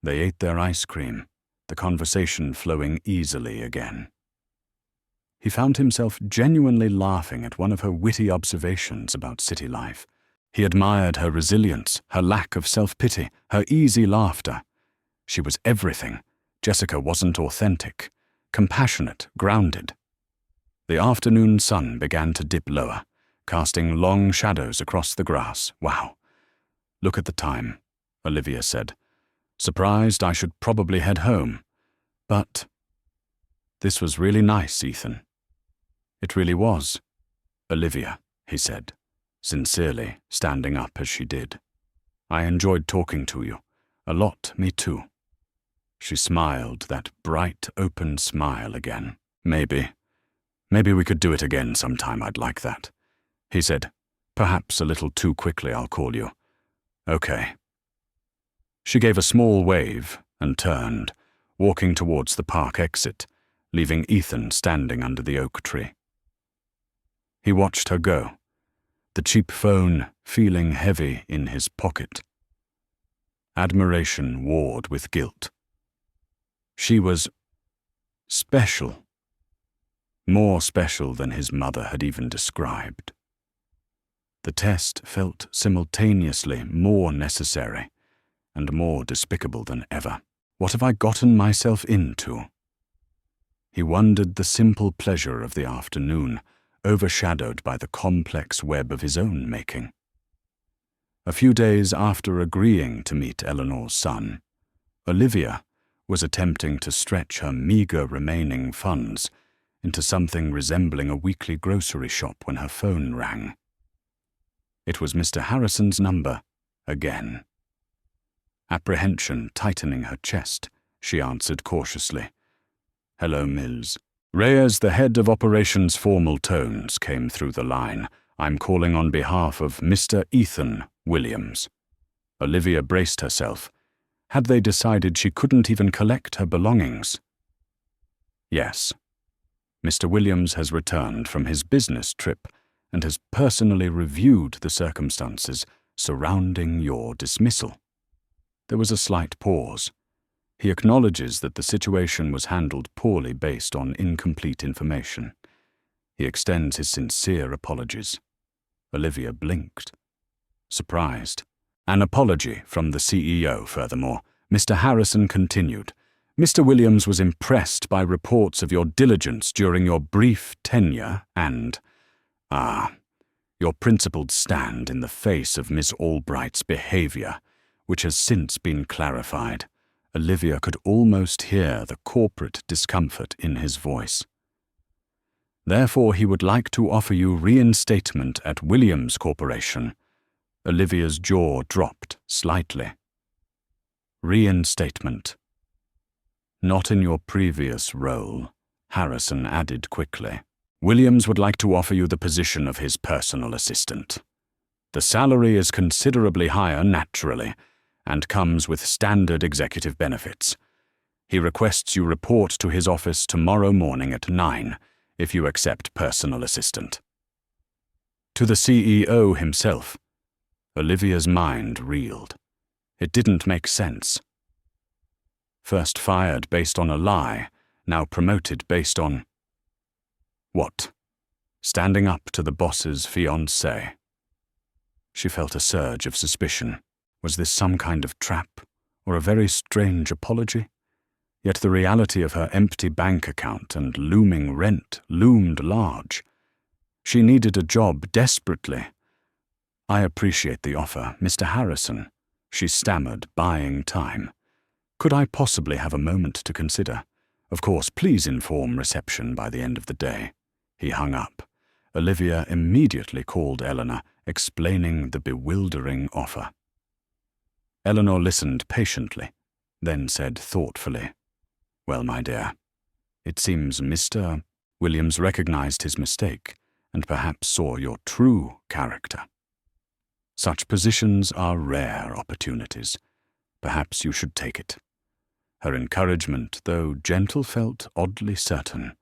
They ate their ice cream, the conversation flowing easily again. He found himself genuinely laughing at one of her witty observations about city life. He admired her resilience, her lack of self-pity, her easy laughter. She was everything. Jessica wasn't authentic, compassionate, grounded. The afternoon sun began to dip lower, casting long shadows across the grass. "Wow. Look at the time," Olivia said. "Surprised I should probably head home. But this was really nice, Ethan." "It really was, Olivia," he said, sincerely, standing up as she did. "I enjoyed talking to you. A lot, me too." She smiled, that bright, open smile again. Maybe we could do it again sometime, I'd like that," he said. "Perhaps a little too quickly, I'll call you." "Okay." She gave a small wave and turned, walking towards the park exit, leaving Ethan standing under the oak tree. He watched her go, the cheap phone feeling heavy in his pocket. Admiration warred with guilt. She was special, more special than his mother had even described. The test felt simultaneously more necessary and more despicable than ever. What have I gotten myself into? He wondered, the simple pleasure of the afternoon, overshadowed by the complex web of his own making. A few days after agreeing to meet Eleanor's son, Olivia was attempting to stretch her meager remaining funds into something resembling a weekly grocery shop when her phone rang. It was Mr. Harrison's number, again. Apprehension tightening her chest, she answered cautiously. "Hello, Mills." Reyes, the head of operations' formal tones came through the line. "I'm calling on behalf of Mr. Ethan Williams." Olivia braced herself. Had they decided she couldn't even collect her belongings? "Yes. Mr. Williams has returned from his business trip and has personally reviewed the circumstances surrounding your dismissal." There was a slight pause. He acknowledges that the situation was handled poorly based on incomplete information. He extends his sincere apologies. Olivia blinked, surprised. An apology from the CEO, furthermore. Mr. Harrison continued. "Mr. Williams was impressed by reports of your diligence during your brief tenure and, your principled stand in the face of Miss Albright's behavior, which has since been clarified." Olivia could almost hear the corporate discomfort in his voice. Therefore, he would like to offer you reinstatement at Williams Corporation. Olivia's jaw dropped slightly. Reinstatement. Not in your previous role, Harrison added quickly. Williams would like to offer you the position of his personal assistant. The salary is considerably higher naturally, and comes with standard executive benefits. He requests you report to his office tomorrow morning at 9, if you accept personal assistant. To the CEO himself. Olivia's mind reeled. It didn't make sense. First fired based on a lie, now promoted based on... what? Standing up to the boss's fiancé. She felt a surge of suspicion. Was this some kind of trap, or a very strange apology? Yet the reality of her empty bank account and looming rent loomed large. She needed a job desperately. I appreciate the offer, Mr. Harrison, she stammered, buying time. Could I possibly have a moment to consider? Of course, please inform reception by the end of the day. He hung up. Olivia immediately called Eleanor, explaining the bewildering offer. Eleanor listened patiently, then said thoughtfully, "Well, my dear, it seems Mr. Williams recognized his mistake and perhaps saw your true character. Such positions are rare opportunities. Perhaps you should take it." Her encouragement, though gentle, felt oddly certain,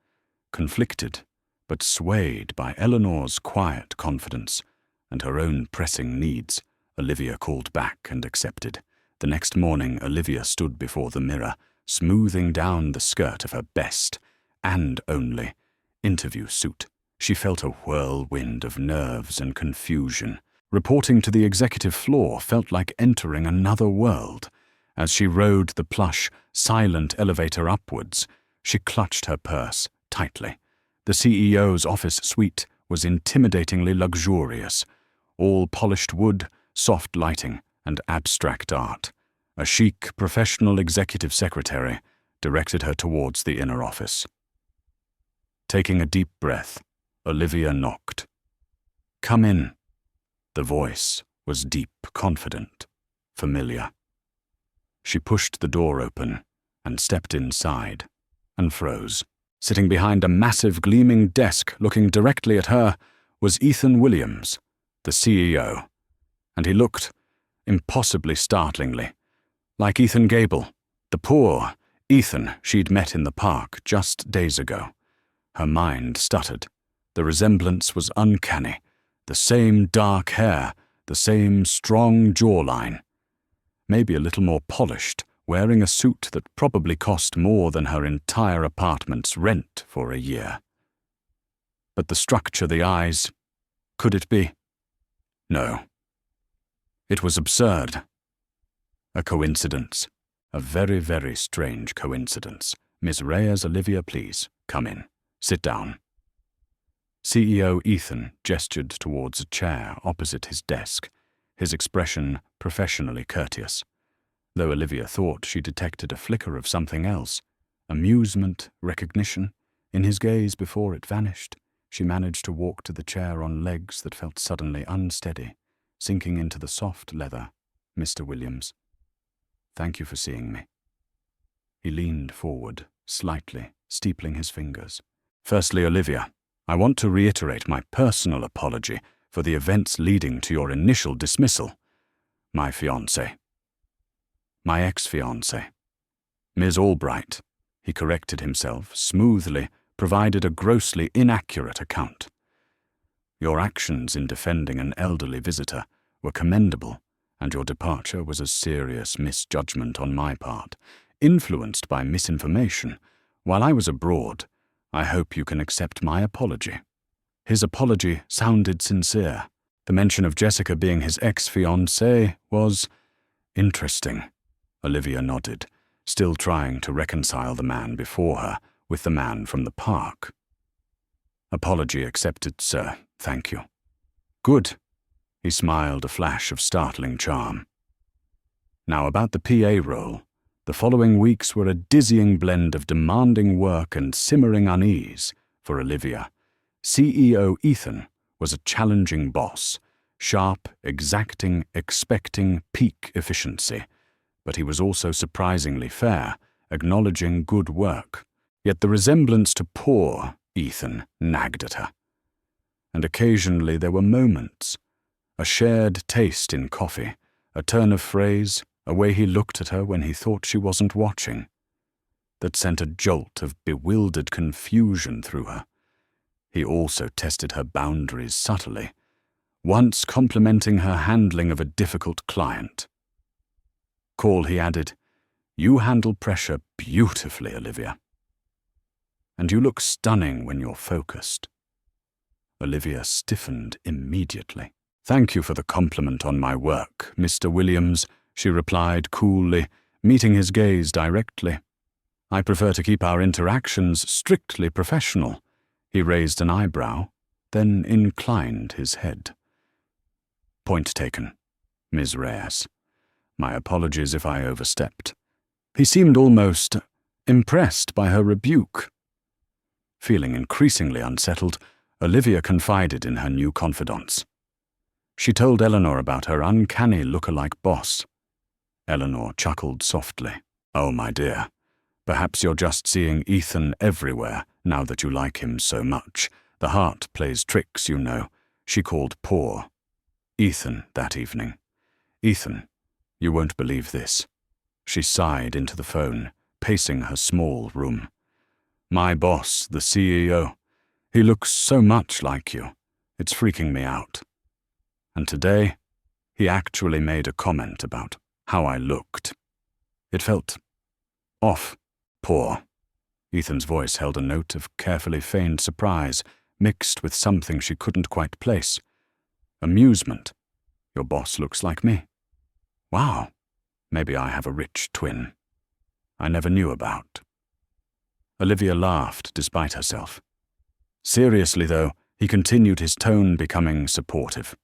conflicted, but swayed by Eleanor's quiet confidence and her own pressing needs. Olivia called back and accepted. The next morning, Olivia stood before the mirror, smoothing down the skirt of her best, and only, interview suit. She felt a whirlwind of nerves and confusion. Reporting to the executive floor felt like entering another world. As she rode the plush, silent elevator upwards, she clutched her purse tightly. The CEO's office suite was intimidatingly luxurious, all polished wood, soft lighting, and abstract art. A chic, professional executive secretary directed her towards the inner office. Taking a deep breath, Olivia knocked. "Come in." The voice was deep, confident, familiar. She pushed the door open and stepped inside, and froze. Sitting behind a massive, gleaming desk looking directly at her was Ethan Williams, the CEO, and he looked, impossibly startlingly, like Ethan Gable, the poor Ethan she'd met in the park just days ago. Her mind stuttered. The resemblance was uncanny. The same dark hair, the same strong jawline. Maybe a little more polished, wearing a suit that probably cost more than her entire apartment's rent for a year. But the structure, the eyes, could it be? No. It was absurd. A coincidence. A very, very strange coincidence. Miss Reyes, Olivia, please, come in. Sit down. CEO Ethan gestured towards a chair opposite his desk, his expression professionally courteous, though Olivia thought she detected a flicker of something else, amusement, recognition, in his gaze before it vanished. She managed to walk to the chair on legs that felt suddenly unsteady, sinking into the soft leather. "Mr. Williams, thank you for seeing me." He leaned forward, slightly, steepling his fingers. "Firstly, Olivia, I want to reiterate my personal apology for the events leading to your initial dismissal. My fiancée. My ex-fiancée. Ms. Albright," he corrected himself, smoothly, provided a grossly inaccurate account. "Your actions in defending an elderly visitor were commendable, and your departure was a serious misjudgment on my part, influenced by misinformation. While I was abroad, I hope you can accept my apology." His apology sounded sincere. The mention of Jessica being his ex-fiancée was interesting. Olivia nodded, still trying to reconcile the man before her with the man from the park. "Apology accepted, sir. Thank you." "Good." He smiled, a flash of startling charm. Now about the PA role. The following weeks were a dizzying blend of demanding work and simmering unease for Olivia. CEO Ethan was a challenging boss, sharp, exacting, expecting peak efficiency, but he was also surprisingly fair, acknowledging good work. Yet the resemblance to poor Ethan nagged at her. And occasionally there were moments, a shared taste in coffee, a turn of phrase, a way he looked at her when he thought she wasn't watching, that sent a jolt of bewildered confusion through her. He also tested her boundaries subtly, once complimenting her handling of a difficult client. Call, he added, "You handle pressure beautifully, Olivia. And you look stunning when you're focused." Olivia stiffened immediately. "Thank you for the compliment on my work, Mr. Williams," she replied coolly, meeting his gaze directly. "I prefer to keep our interactions strictly professional." He raised an eyebrow, then inclined his head. "Point taken, Ms. Reyes. My apologies if I overstepped." He seemed almost impressed by her rebuke. Feeling increasingly unsettled, Olivia confided in her new confidants. She told Eleanor about her uncanny look-alike boss. Eleanor chuckled softly. "Oh, my dear, perhaps you're just seeing Ethan everywhere now that you like him so much. The heart plays tricks, you know," she called poor Ethan that evening. "Ethan, you won't believe this." She sighed into the phone, pacing her small room. "My boss, the CEO, he looks so much like you. It's freaking me out. And today, he actually made a comment about how I looked. It felt off, poor." Ethan's voice held a note of carefully feigned surprise, mixed with something she couldn't quite place. "Amusement. Your boss looks like me. Wow, maybe I have a rich twin I never knew about." Olivia laughed despite herself. Seriously, though, he continued, his tone becoming supportive.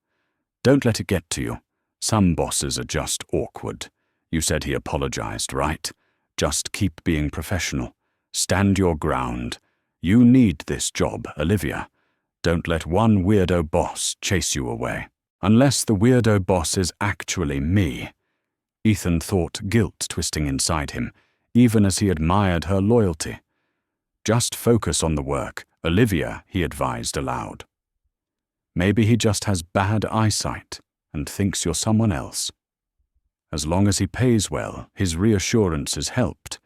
"Don't let it get to you. Some bosses are just awkward. You said he apologized, right? Just keep being professional. Stand your ground. You need this job, Olivia. Don't let one weirdo boss chase you away. Unless the weirdo boss is actually me." Ethan thought guilt twisting inside him, even as he admired her loyalty. "Just focus on the work, Olivia," he advised aloud. "Maybe he just has bad eyesight and thinks you're someone else." As long as he pays well, his reassurances helped,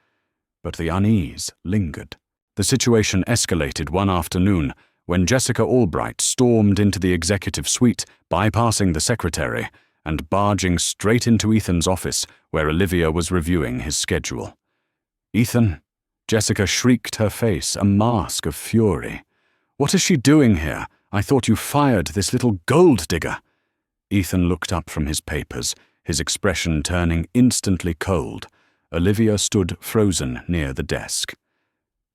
but the unease lingered. The situation escalated one afternoon when Jessica Albright stormed into the executive suite, bypassing the secretary and barging straight into Ethan's office, where Olivia was reviewing his schedule. "Ethan," Jessica shrieked, her face a mask of fury. "What is she doing here? I thought you fired this little gold digger." Ethan looked up from his papers, his expression turning instantly cold. Olivia stood frozen near the desk.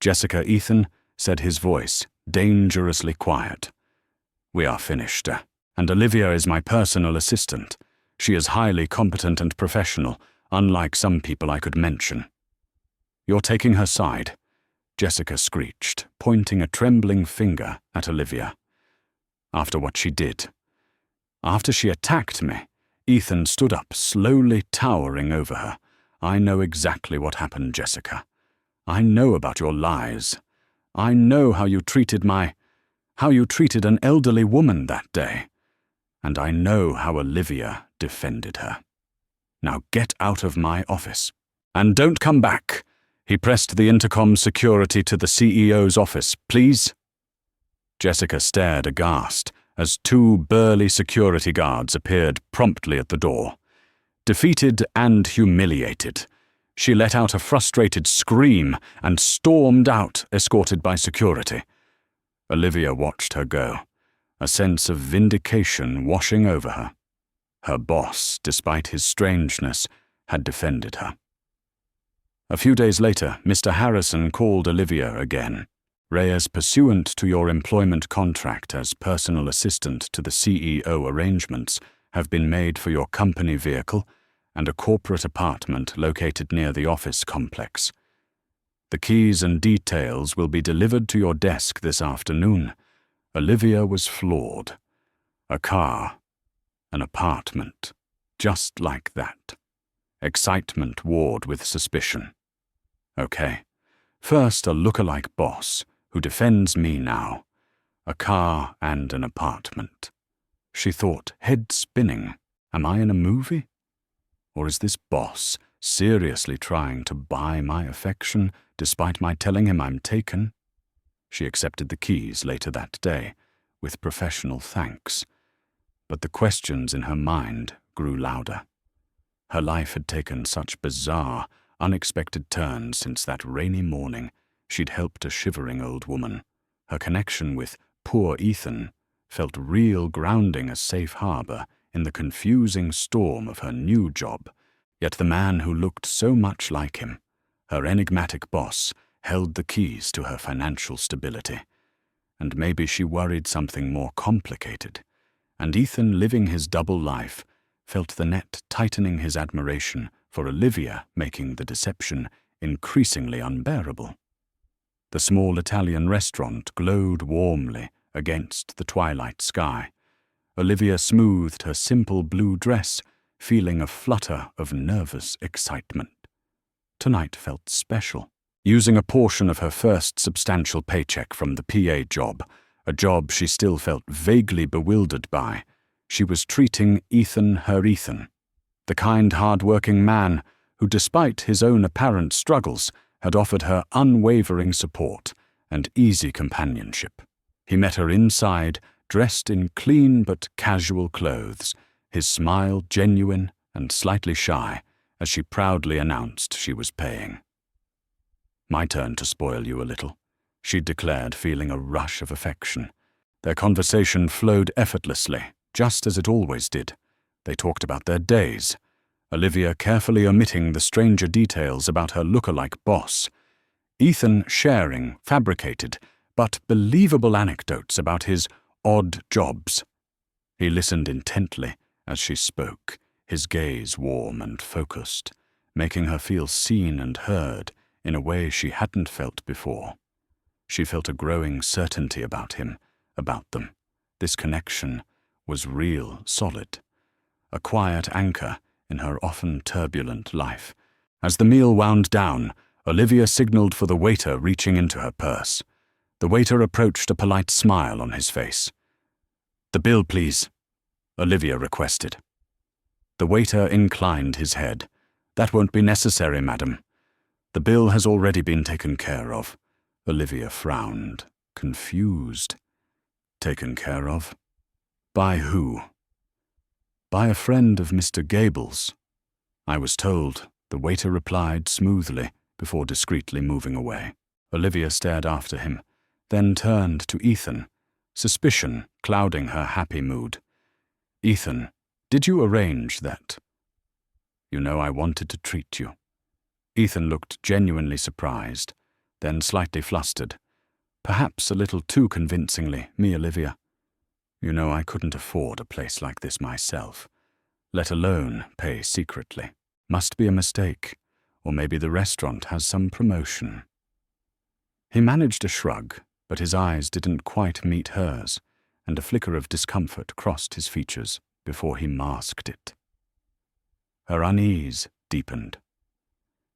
"Jessica, Ethan," said his voice, dangerously quiet. "We are finished, and Olivia is my personal assistant. She is highly competent and professional, unlike some people I could mention." "You're taking her side," Jessica screeched, pointing a trembling finger at Olivia. "After what she did. After she attacked me," Ethan stood up, slowly towering over her. "I know exactly what happened, Jessica. I know about your lies. I know how you treated an elderly woman that day. And I know how Olivia defended her. Now get out of my office. And don't come back." He pressed the intercom security to the CEO's office. "Please?" Jessica stared aghast as two burly security guards appeared promptly at the door. Defeated and humiliated, she let out a frustrated scream and stormed out, escorted by security. Olivia watched her go, a sense of vindication washing over her. Her boss, despite his strangeness, had defended her. A few days later, Mr. Harrison called Olivia again. "Reyes, pursuant to your employment contract as personal assistant to the CEO arrangements have been made for your company vehicle and a corporate apartment located near the office complex. The keys and details will be delivered to your desk this afternoon. Olivia was floored. A car, an apartment, just like that. Excitement warred with suspicion. Okay, first a lookalike boss who defends me now. A car and an apartment. She thought, head spinning. Am I in a movie? Or is this boss seriously trying to buy my affection despite my telling him I'm taken? She accepted the keys later that day, with professional thanks. But the questions in her mind grew louder. Her life had taken such bizarre, unexpected turns since that rainy morning she'd helped a shivering old woman. Her connection with poor Ethan felt real, grounding a safe harbor in the confusing storm of her new job. Yet the man who looked so much like him, her enigmatic boss, held the keys to her financial stability. And maybe she worried something more complicated. And Ethan, living his double life, felt the net tightening his admiration for Olivia, making the deception increasingly unbearable. The small Italian restaurant glowed warmly against the twilight sky. Olivia smoothed her simple blue dress, feeling a flutter of nervous excitement. Tonight felt special. Using a portion of her first substantial paycheck from the PA job, a job she still felt vaguely bewildered by, she was treating Ethan her Ethan, the kind, hard-working man who, despite his own apparent struggles, had offered her unwavering support and easy companionship. He met her inside, dressed in clean but casual clothes, his smile genuine and slightly shy as she proudly announced she was paying. "My turn to spoil you a little," she declared, feeling a rush of affection. Their conversation flowed effortlessly, just as it always did. They talked about their days, Olivia carefully omitting the stranger details about her lookalike boss, Ethan sharing fabricated but believable anecdotes about his odd jobs. He listened intently as she spoke, his gaze warm and focused, making her feel seen and heard in a way she hadn't felt before. She felt a growing certainty about him, about them. This connection was real, solid, a quiet anchor in her often turbulent life. As the meal wound down, Olivia signaled for the waiter, reaching into her purse. The waiter approached, a polite smile on his face. "The bill, please," Olivia requested. The waiter inclined his head. "That won't be necessary, madam. The bill has already been taken care of." Olivia frowned, confused. Taken care of? By who? "By a friend of Mr. Gable's, I was told," the waiter replied smoothly before discreetly moving away. Olivia stared after him, then turned to Ethan, suspicion clouding her happy mood. "Ethan, did you arrange that?" "You know I wanted to treat you." Ethan looked genuinely surprised, then slightly flustered. "Perhaps a little too convincingly, me, Olivia. You know I couldn't afford a place like this myself, let alone pay secretly. Must be a mistake, or maybe the restaurant has some promotion." He managed a shrug, but his eyes didn't quite meet hers, and a flicker of discomfort crossed his features before he masked it. Her unease deepened.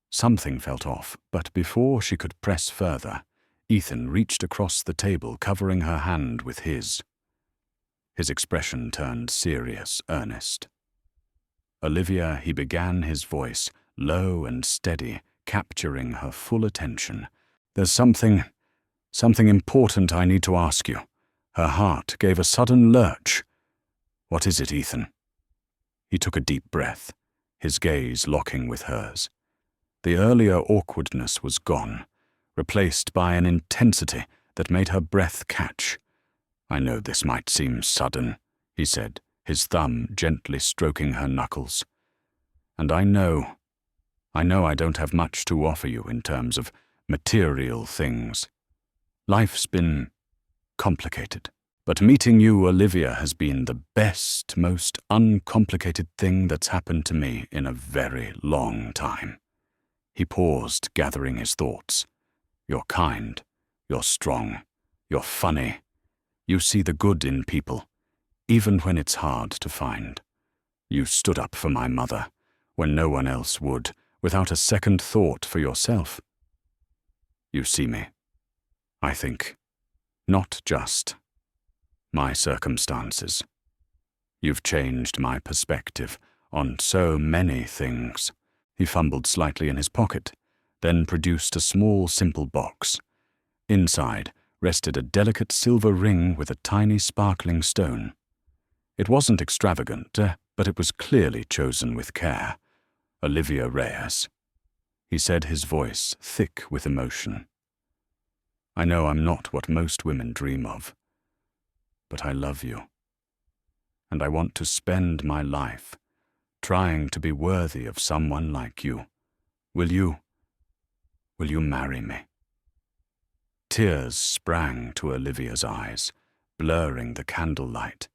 Something felt off, but before she could press further, Ethan reached across the table, covering her hand with his. His expression turned serious, earnest. "Olivia," he began, his voice low and steady, capturing her full attention. "There's something important I need to ask you." Her heart gave a sudden lurch. "What is it, Ethan?" He took a deep breath, his gaze locking with hers. The earlier awkwardness was gone, replaced by an intensity that made her breath catch. "I know this might seem sudden," he said, his thumb gently stroking her knuckles. "And I know I don't have much to offer you in terms of material things. Life's been complicated. But meeting you, Olivia, has been the best, most uncomplicated thing that's happened to me in a very long time." He paused, gathering his thoughts. "You're kind, you're strong, you're funny. You see the good in people, even when it's hard to find. You stood up for my mother, when no one else would, without a second thought for yourself. You see me, I think, not just my circumstances. You've changed my perspective on so many things. He fumbled slightly in his pocket, then produced a small, simple box. Inside rested a delicate silver ring with a tiny sparkling stone. It wasn't extravagant, but it was clearly chosen with care. Olivia Reyes. He said, his voice thick with emotion. I know I'm not what most women dream of, but I love you. And I want to spend my life trying to be worthy of someone like you. Will you marry me? Tears sprang to Olivia's eyes, blurring the candlelight.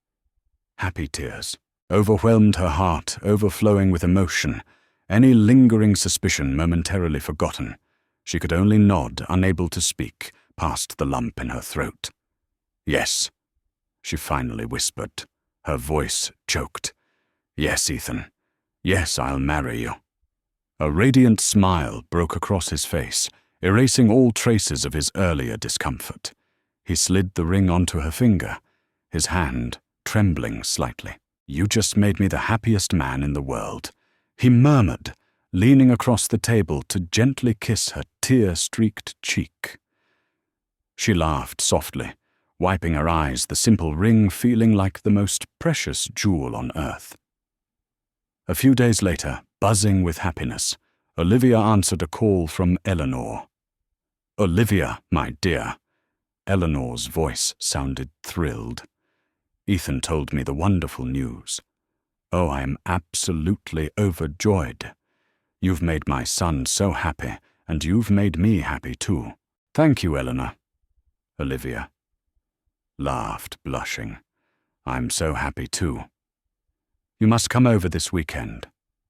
Happy tears overwhelmed her heart, overflowing with emotion, any lingering suspicion momentarily forgotten. She could only nod, unable to speak, past the lump in her throat. Yes, she finally whispered, her voice choked. Yes, Ethan. Yes, I'll marry you. A radiant smile broke across his face, erasing all traces of his earlier discomfort. He slid the ring onto her finger, his hand trembling slightly. You just made me the happiest man in the world, he murmured, leaning across the table to gently kiss her tear-streaked cheek. She laughed softly, wiping her eyes, the simple ring feeling like the most precious jewel on earth. A few days later, buzzing with happiness, Olivia answered a call from Eleanor. Olivia, my dear. Eleanor's voice sounded thrilled. Ethan told me the wonderful news. Oh, I am absolutely overjoyed. You've made my son so happy, and you've made me happy too. Thank you, Eleanor. Olivia laughed, blushing. I'm so happy too. You must come over this weekend,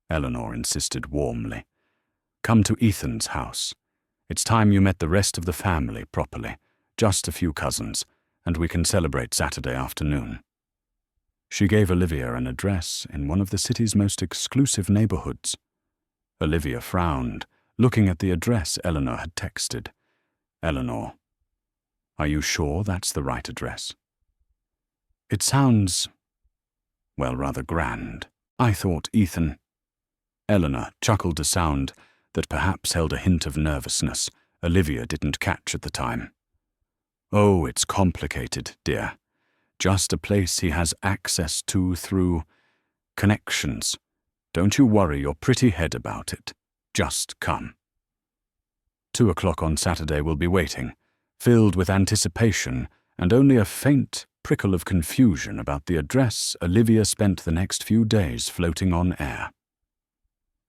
Eleanor insisted warmly. Come to Ethan's house. It's time you met the rest of the family properly, just a few cousins, and we can celebrate Saturday afternoon. She gave Olivia an address in one of the city's most exclusive neighborhoods. Olivia frowned, looking at the address Eleanor had texted. Eleanor, are you sure that's the right address? It sounds, well, rather grand. I thought Ethan. Eleanor chuckled a sound that perhaps held a hint of nervousness Olivia didn't catch at the time. Oh, it's complicated, dear. Just a place he has access to through connections. Don't you worry your pretty head about it. Just come. 2:00 on Saturday will be waiting, filled with anticipation and only a faint prickle of confusion about the address Olivia spent the next few days floating on air.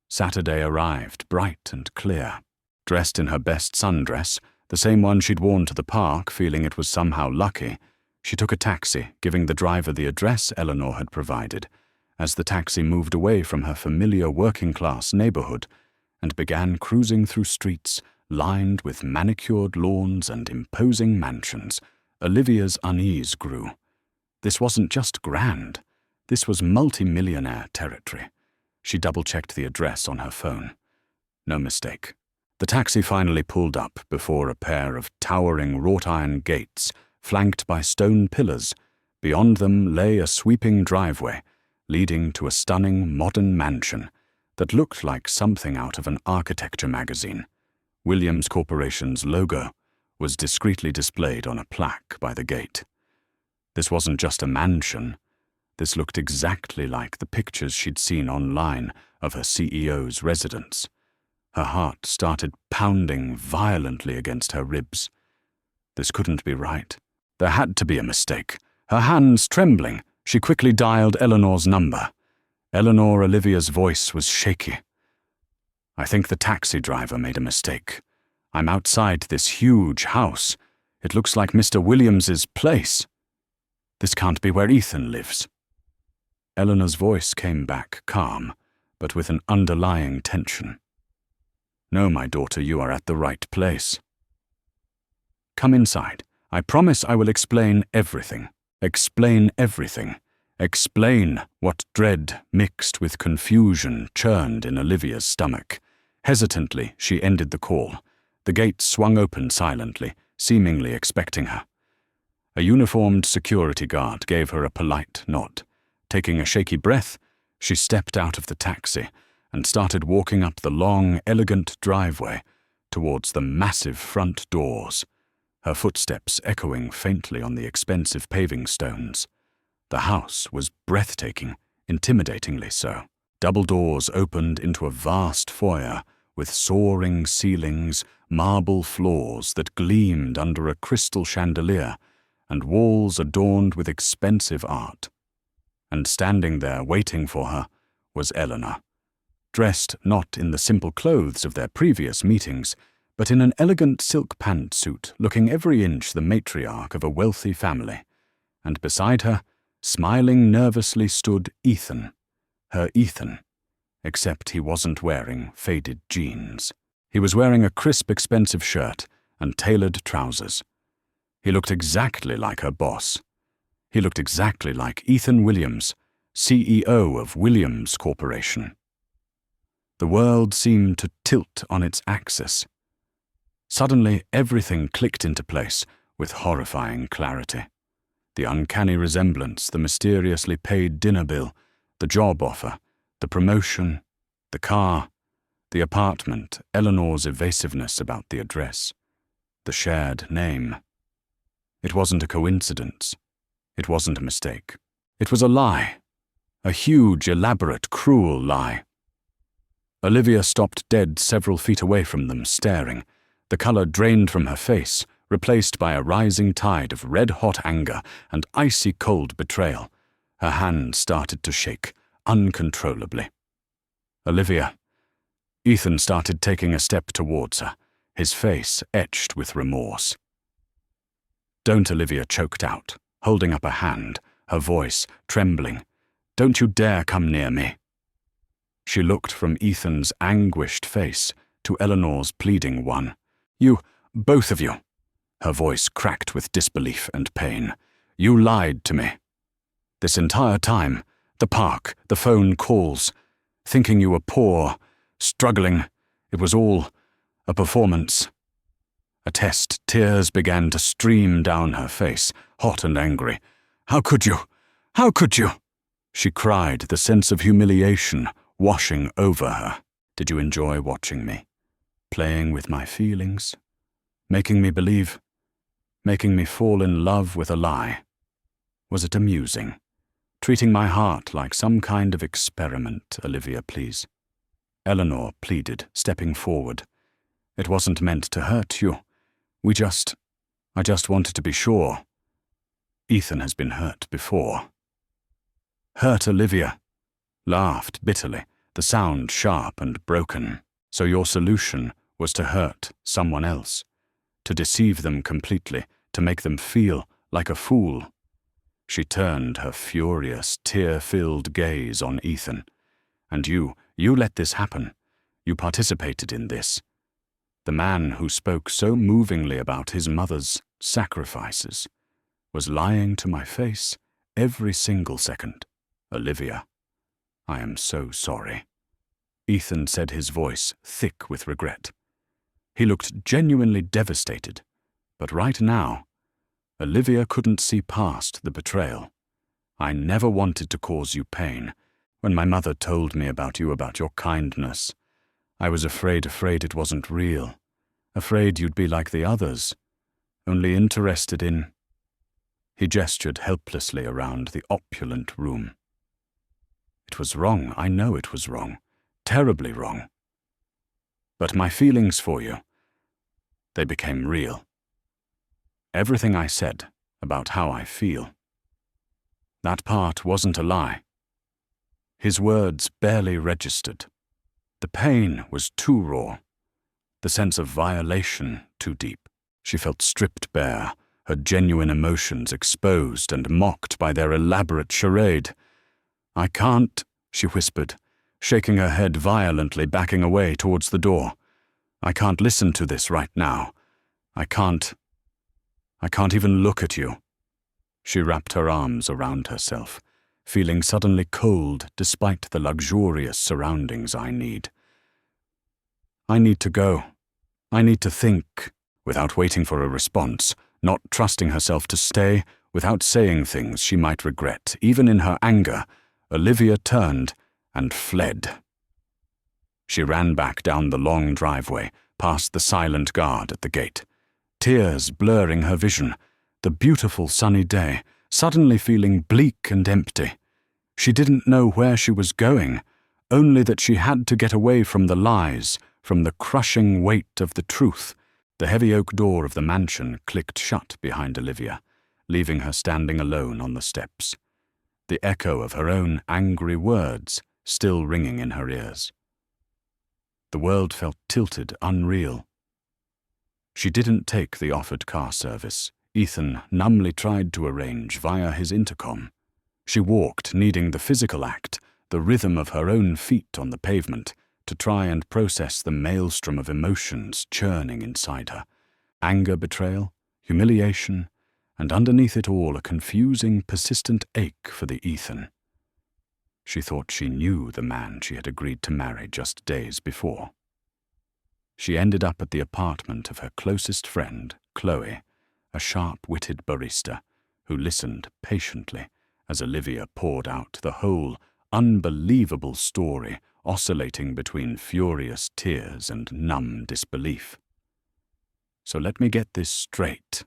Saturday arrived, bright and clear. Dressed in her best sundress, the same one she'd worn to the park, feeling it was somehow lucky, she took a taxi, giving the driver the address Eleanor had provided, as the taxi moved away from her familiar working-class neighborhood and began cruising through streets lined with manicured lawns and imposing mansions. Olivia's unease grew. This wasn't just grand. This was multi-millionaire territory. She double-checked the address on her phone. No mistake. The taxi finally pulled up before a pair of towering wrought-iron gates flanked by stone pillars. Beyond them lay a sweeping driveway leading to a stunning modern mansion that looked like something out of an architecture magazine. Williams Corporation's logo was discreetly displayed on a plaque by the gate. This wasn't just a mansion. This looked exactly like the pictures she'd seen online of her CEO's residence. Her heart started pounding violently against her ribs. This couldn't be right. There had to be a mistake. Her hands trembling, she quickly dialed Eleanor's number. Eleanor Olivia's voice was shaky. I think the taxi driver made a mistake. I'm outside this huge house. It looks like Mr. Williams's place. This can't be where Ethan lives. Eleanor's voice came back calm, but with an underlying tension. No, my daughter, you are at the right place. Come inside. I promise I will explain everything. Explain everything. Explain what dread mixed with confusion churned in Olivia's stomach. Hesitantly, she ended the call. The gate swung open silently, seemingly expecting her. A uniformed security guard gave her a polite nod. Taking a shaky breath, she stepped out of the taxi and started walking up the long, elegant driveway towards the massive front doors, her footsteps echoing faintly on the expensive paving stones. The house was breathtaking, intimidatingly so. Double doors opened into a vast foyer with soaring ceilings, marble floors that gleamed under a crystal chandelier, and walls adorned with expensive art. And standing there waiting for her was Eleanor, dressed not in the simple clothes of their previous meetings, but in an elegant silk pantsuit looking every inch the matriarch of a wealthy family. And beside her, smiling nervously, stood Ethan, her Ethan, except he wasn't wearing faded jeans. He was wearing a crisp, expensive shirt and tailored trousers. He looked exactly like her boss. He looked exactly like Ethan Williams, CEO of Williams Corporation. The world seemed to tilt on its axis. Suddenly, everything clicked into place with horrifying clarity. The uncanny resemblance, the mysteriously paid dinner bill, the job offer, the promotion, the car, the apartment, Eleanor's evasiveness about the address, the shared name. It wasn't a coincidence. It wasn't a mistake. It was a lie. A huge, elaborate, cruel lie. Olivia stopped dead several feet away from them, staring. The color drained from her face, replaced by a rising tide of red-hot anger and icy-cold betrayal. Her hand started to shake, uncontrollably. Olivia. Ethan started taking a step towards her, his face etched with remorse. "Don't," Olivia choked out, holding up a hand, her voice trembling. "Don't you dare come near me." She looked from Ethan's anguished face to Eleanor's pleading one. "You, both of you." Her voice cracked with disbelief and pain. "You lied to me. This entire time, the park, the phone calls, thinking you were poor, struggling, it was all a performance. A test." Tears began to stream down her face, hot and angry. "How could you? How could you?" she cried, the sense of humiliation washing over her. "Did you enjoy watching me? Playing with my feelings? Making me believe? Making me fall in love with a lie? Was it amusing? Treating my heart like some kind of experiment, Olivia, please." Eleanor pleaded, stepping forward. "It wasn't meant to hurt you. I just wanted to be sure. Ethan has been hurt before." "Hurt Olivia?" Laughed bitterly, the sound sharp and broken. "So your solution was to hurt someone else, to deceive them completely, to make them feel like a fool." She turned her furious, tear-filled gaze on Ethan. "And you let this happen. You participated in this. The man who spoke so movingly about his mother's sacrifices was lying to my face every single second. Olivia, I am so sorry." Ethan said, his voice thick with regret. He looked genuinely devastated, but right now, Olivia couldn't see past the betrayal. "I never wanted to cause you pain. When my mother told me about you, about your kindness, I was afraid it wasn't real. Afraid you'd be like the others, only interested in—" He gestured helplessly around the opulent room. "It was wrong, I know it was wrong. Terribly wrong. But my feelings for you, they became real. Everything I said about how I feel. That part wasn't a lie." His words barely registered. The pain was too raw, the sense of violation too deep. She felt stripped bare, her genuine emotions exposed and mocked by their elaborate charade. "I can't," she whispered, shaking her head violently, backing away towards the door. "I can't listen to this right now. I can't. I can't even look at you." She wrapped her arms around herself, feeling suddenly cold despite the luxurious surroundings I need. "I need to go. I need to think," without waiting for a response, not trusting herself to stay, without saying things she might regret. Even in her anger, Olivia turned and fled. She ran back down the long driveway, past the silent guard at the gate, tears blurring her vision, the beautiful sunny day, suddenly feeling bleak and empty. She didn't know where she was going, only that she had to get away from the lies, from the crushing weight of the truth. The heavy oak door of the mansion clicked shut behind Olivia, leaving her standing alone on the steps, the echo of her own angry words still ringing in her ears. The world felt tilted, unreal. She didn't take the offered car service Ethan numbly tried to arrange via his intercom. She walked, needing the physical act, the rhythm of her own feet on the pavement, to try and process the maelstrom of emotions churning inside her. Anger, betrayal, humiliation, and underneath it all a confusing, persistent ache for the Ethan. She thought she knew the man she had agreed to marry just days before. She ended up at the apartment of her closest friend, Chloe, a sharp-witted barista, who listened patiently as Olivia poured out the whole, unbelievable story, oscillating between furious tears and numb disbelief. "So let me get this straight,"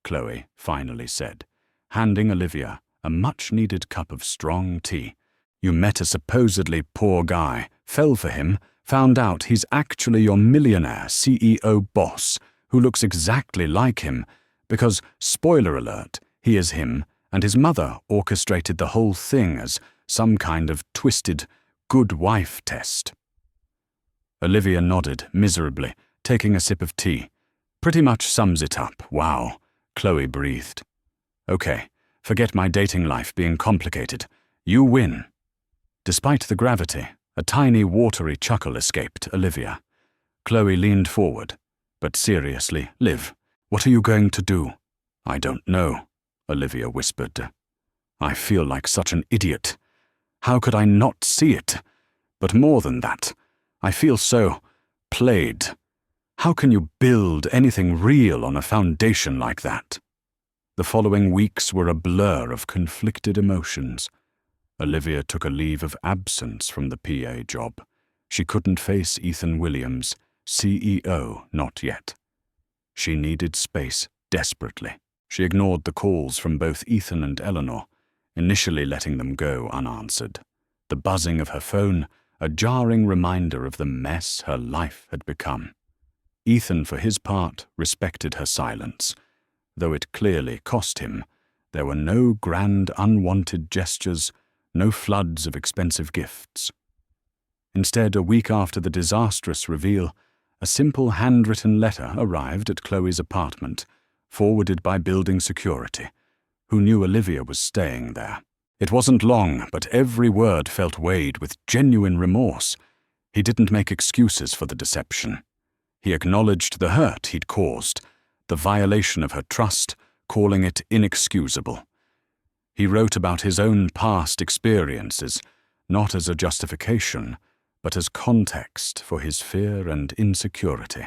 Chloe finally said, handing Olivia a much-needed cup of strong tea. "You met a supposedly poor guy, fell for him, found out he's actually your millionaire CEO boss, who looks exactly like him, because, spoiler alert, he is him, and his mother orchestrated the whole thing as some kind of twisted good wife test." Olivia nodded miserably, taking a sip of tea. "Pretty much sums it up. Wow," Chloe breathed. "Okay, forget my dating life being complicated. You win." Despite the gravity, a tiny watery chuckle escaped Olivia. Chloe leaned forward. "But seriously, Liv, what are you going to do?" "I don't know," Olivia whispered. "I feel like such an idiot. How could I not see it? But more than that, I feel so played. How can you build anything real on a foundation like that?" The following weeks were a blur of conflicted emotions. Olivia took a leave of absence from the PA job. She couldn't face Ethan Williams, CEO, not yet. She needed space desperately. She ignored the calls from both Ethan and Eleanor, initially letting them go unanswered. The buzzing of her phone, a jarring reminder of the mess her life had become. Ethan, for his part, respected her silence. Though it clearly cost him, there were no grand unwanted gestures, no floods of expensive gifts. Instead, a week after the disastrous reveal, a simple handwritten letter arrived at Chloe's apartment, forwarded by building security, who knew Olivia was staying there. It wasn't long, but every word felt weighed with genuine remorse. He didn't make excuses for the deception. He acknowledged the hurt he'd caused, the violation of her trust, calling it inexcusable. He wrote about his own past experiences, not as a justification, but as context for his fear and insecurity.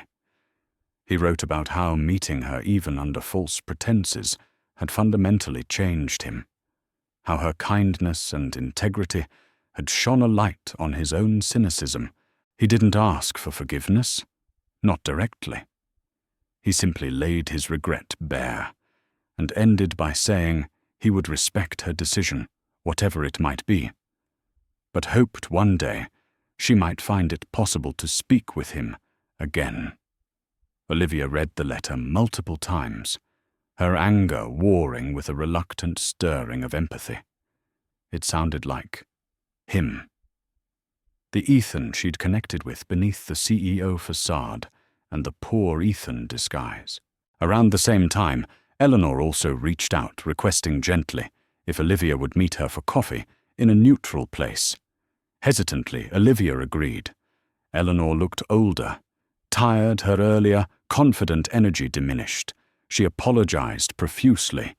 He wrote about how meeting her even under false pretenses had fundamentally changed him, how her kindness and integrity had shone a light on his own cynicism. He didn't ask for forgiveness, not directly. He simply laid his regret bare, and ended by saying he would respect her decision, whatever it might be, but hoped one day she might find it possible to speak with him again. Olivia read the letter multiple times, her anger warring with a reluctant stirring of empathy. It sounded like him. The Ethan she'd connected with beneath the CEO facade and the poor Ethan disguise. Around the same time, Eleanor also reached out, requesting gently if Olivia would meet her for coffee in a neutral place. Hesitantly, Olivia agreed. Eleanor looked older, tired, her earlier, confident energy diminished. She apologized profusely,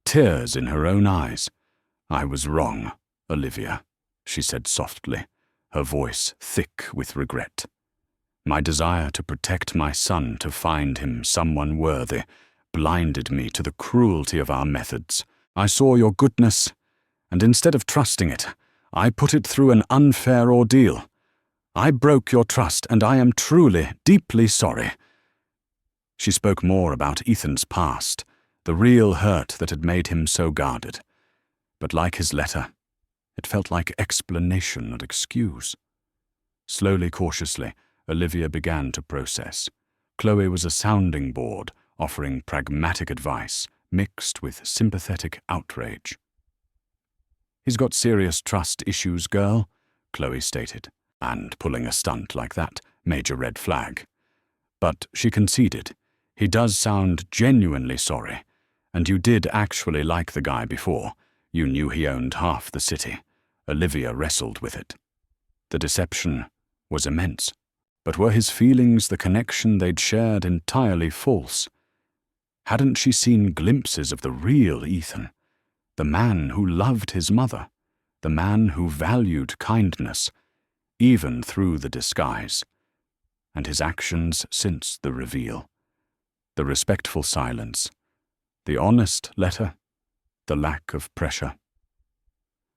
tears in her own eyes. "I was wrong, Olivia," she said softly, her voice thick with regret. "My desire to protect my son, to find him someone worthy, blinded me to the cruelty of our methods. I saw your goodness, and instead of trusting it, I put it through an unfair ordeal. I broke your trust, and I am truly, deeply sorry." She spoke more about Ethan's past, the real hurt that had made him so guarded. But like his letter, it felt like explanation and excuse. Slowly, cautiously, Olivia began to process. Chloe was a sounding board, offering pragmatic advice, mixed with sympathetic outrage. "He's got serious trust issues, girl," Chloe stated, and pulling a stunt like that, major red flag. But she conceded, "He does sound genuinely sorry, and you did actually like the guy before. You knew he owned half the city." Olivia wrestled with it. The deception was immense, but were his feelings, the connection they'd shared, entirely false? Hadn't she seen glimpses of the real Ethan, the man who loved his mother, the man who valued kindness, even through the disguise? And his actions since the reveal, the respectful silence, the honest letter, the lack of pressure.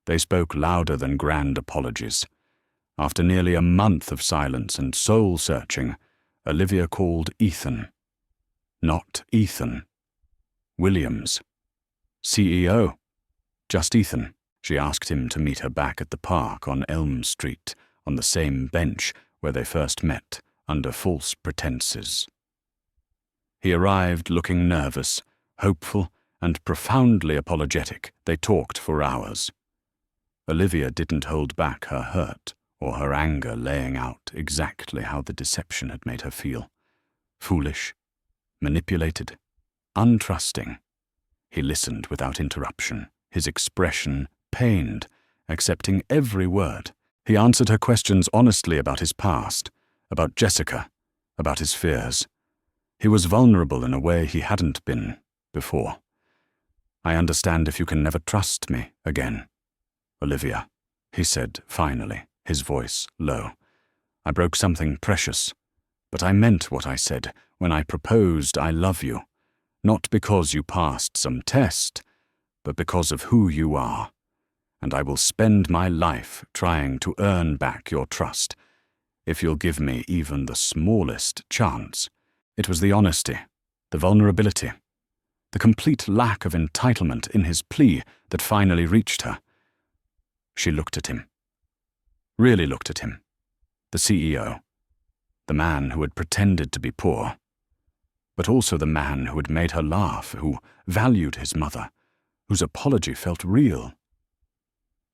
They spoke louder than grand apologies. After nearly a month of silence and soul-searching, Olivia called Ethan. Not Ethan. Williams. CEO. Just Ethan. She asked him to meet her back at the park on Elm Street, on the same bench where they first met, under false pretenses. He arrived looking nervous, hopeful, and profoundly apologetic. They talked for hours. Olivia didn't hold back her hurt or her anger, laying out exactly how the deception had made her feel. Foolish, manipulated, untrusting. He listened without interruption, his expression pained, accepting every word. He answered her questions honestly about his past, about Jessica, about his fears. He was vulnerable in a way he hadn't been before. "I understand if you can never trust me again, Olivia," he said finally, his voice low. "I broke something precious, but I meant what I said when I proposed I love you, not because you passed some test, but because of who you are, and I will spend my life trying to earn back your trust, if you'll give me even the smallest chance." It was the honesty, the vulnerability, the complete lack of entitlement in his plea that finally reached her. She looked at him. Really looked at him. The CEO. The man who had pretended to be poor. But also the man who had made her laugh, who valued his mother, whose apology felt real.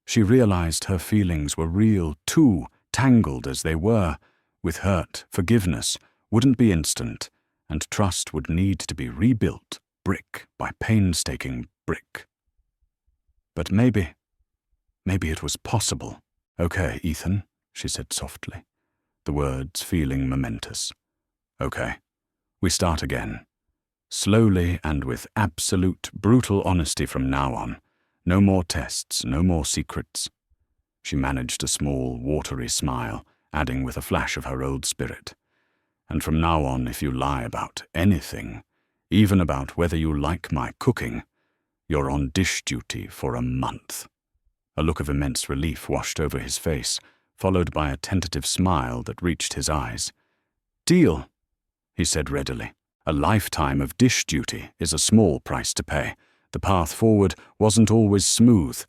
She realized her feelings were real too, tangled as they were, with hurt. Forgiveness wouldn't be instant, and trust would need to be rebuilt, brick by painstaking brick. But maybe it was possible. "Okay, Ethan," she said softly, the words feeling momentous. "Okay, we start again. Slowly and with absolute brutal honesty from now on. No more tests, no more secrets." She managed a small, watery smile, adding with a flash of her old spirit. "And from now on, if you lie about anything, even about whether you like my cooking, you're on dish duty for a month." A look of immense relief washed over his face, followed by a tentative smile that reached his eyes. "Deal," he said readily. A lifetime of dish duty is a small price to pay. The path forward wasn't always smooth.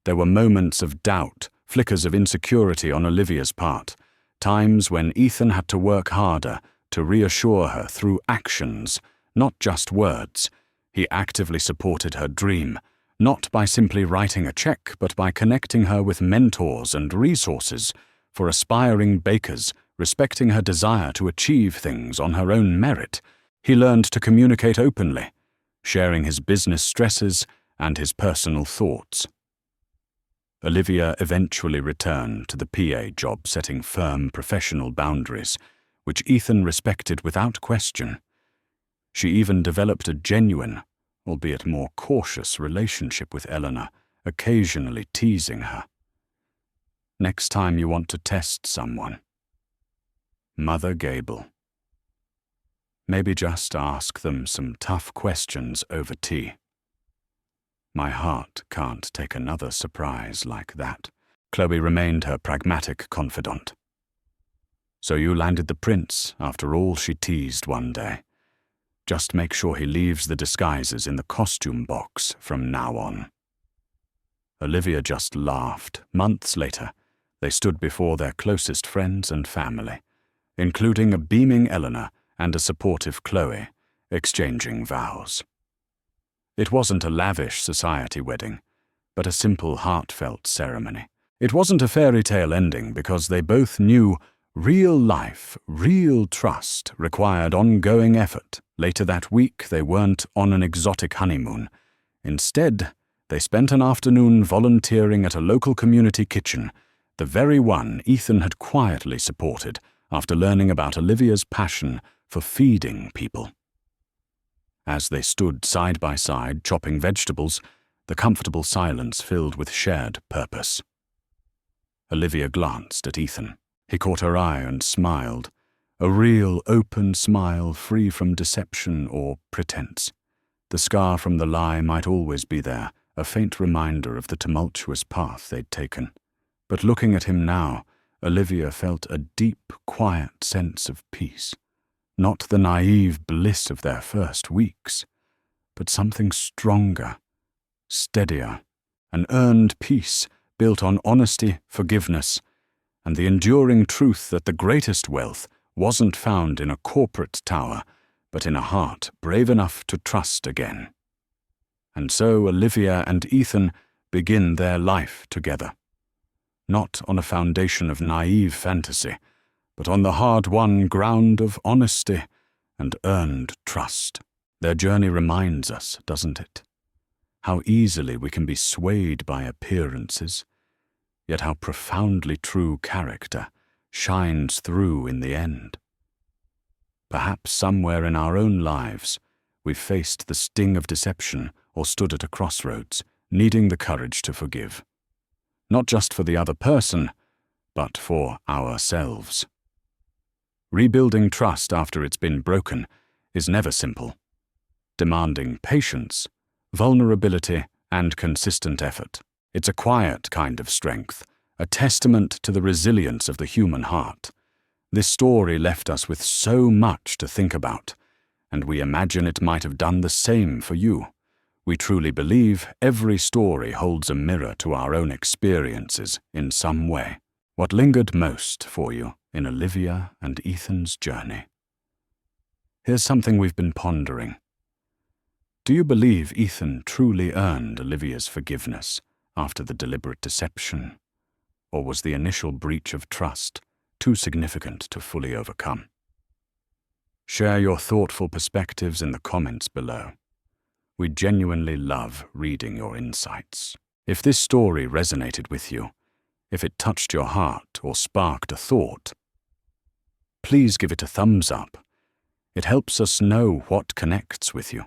There were moments of doubt, flickers of insecurity on Olivia's part, times when Ethan had to work harder to reassure her through actions, not just words. He actively supported her dream, not by simply writing a check, but by connecting her with mentors and resources for aspiring bakers, respecting her desire to achieve things on her own merit. He learned to communicate openly, sharing his business stresses and his personal thoughts. Olivia eventually returned to the PA job, setting firm professional boundaries, which Ethan respected without question. She even developed a genuine, albeit more cautious, relationship with Eleanor, occasionally teasing her. Next time you want to test someone, Mother Gable. Maybe just ask them some tough questions over tea. My heart can't take another surprise like that. Chloe remained her pragmatic confidant. So you landed the prince, after all, she teased one day. Just make sure he leaves the disguises in the costume box from now on. Olivia just laughed. Months later, they stood before their closest friends and family, including a beaming Eleanor and a supportive Chloe, exchanging vows. It wasn't a lavish society wedding, but a simple, heartfelt ceremony. It wasn't a fairy tale ending because they both knew real life, real trust required ongoing effort. Later that week, they weren't on an exotic honeymoon. Instead, they spent an afternoon volunteering at a local community kitchen, the very one Ethan had quietly supported after learning about Olivia's passion for feeding people. As they stood side by side chopping vegetables, the comfortable silence filled with shared purpose. Olivia glanced at Ethan. He caught her eye and smiled, a real open smile free from deception or pretense. The scar from the lie might always be there, a faint reminder of the tumultuous path they'd taken. But looking at him now, Olivia felt a deep, quiet sense of peace. Not the naive bliss of their first weeks, but something stronger, steadier, an earned peace built on honesty, forgiveness, and the enduring truth that the greatest wealth wasn't found in a corporate tower, but in a heart brave enough to trust again. And so Olivia and Ethan begin their life together, not on a foundation of naive fantasy, but on the hard-won ground of honesty and earned trust. Their journey reminds us, doesn't it, how easily we can be swayed by appearances, yet how profoundly true character shines through in the end. Perhaps somewhere in our own lives, we've faced the sting of deception or stood at a crossroads, needing the courage to forgive. Not just for the other person, but for ourselves. Rebuilding trust after it's been broken is never simple, demanding patience, vulnerability, and consistent effort. It's a quiet kind of strength, a testament to the resilience of the human heart. This story left us with so much to think about, and we imagine it might have done the same for you. We truly believe every story holds a mirror to our own experiences in some way. What lingered most for you in Olivia and Ethan's journey? Here's something we've been pondering. Do you believe Ethan truly earned Olivia's forgiveness after the deliberate deception? Or was the initial breach of trust too significant to fully overcome? Share your thoughtful perspectives in the comments below. We genuinely love reading your insights. If this story resonated with you, if it touched your heart or sparked a thought, please give it a thumbs up. It helps us know what connects with you.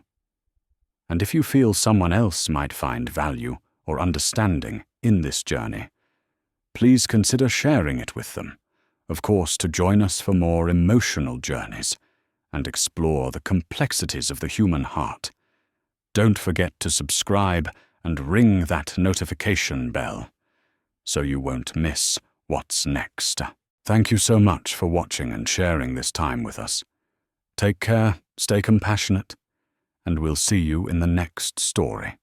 And if you feel someone else might find value or understanding in this journey, please consider sharing it with them. Of course, to join us for more emotional journeys and explore the complexities of the human heart. Don't forget to subscribe and ring that notification bell so you won't miss what's next. Thank you so much for watching and sharing this time with us. Take care, stay compassionate, and we'll see you in the next story.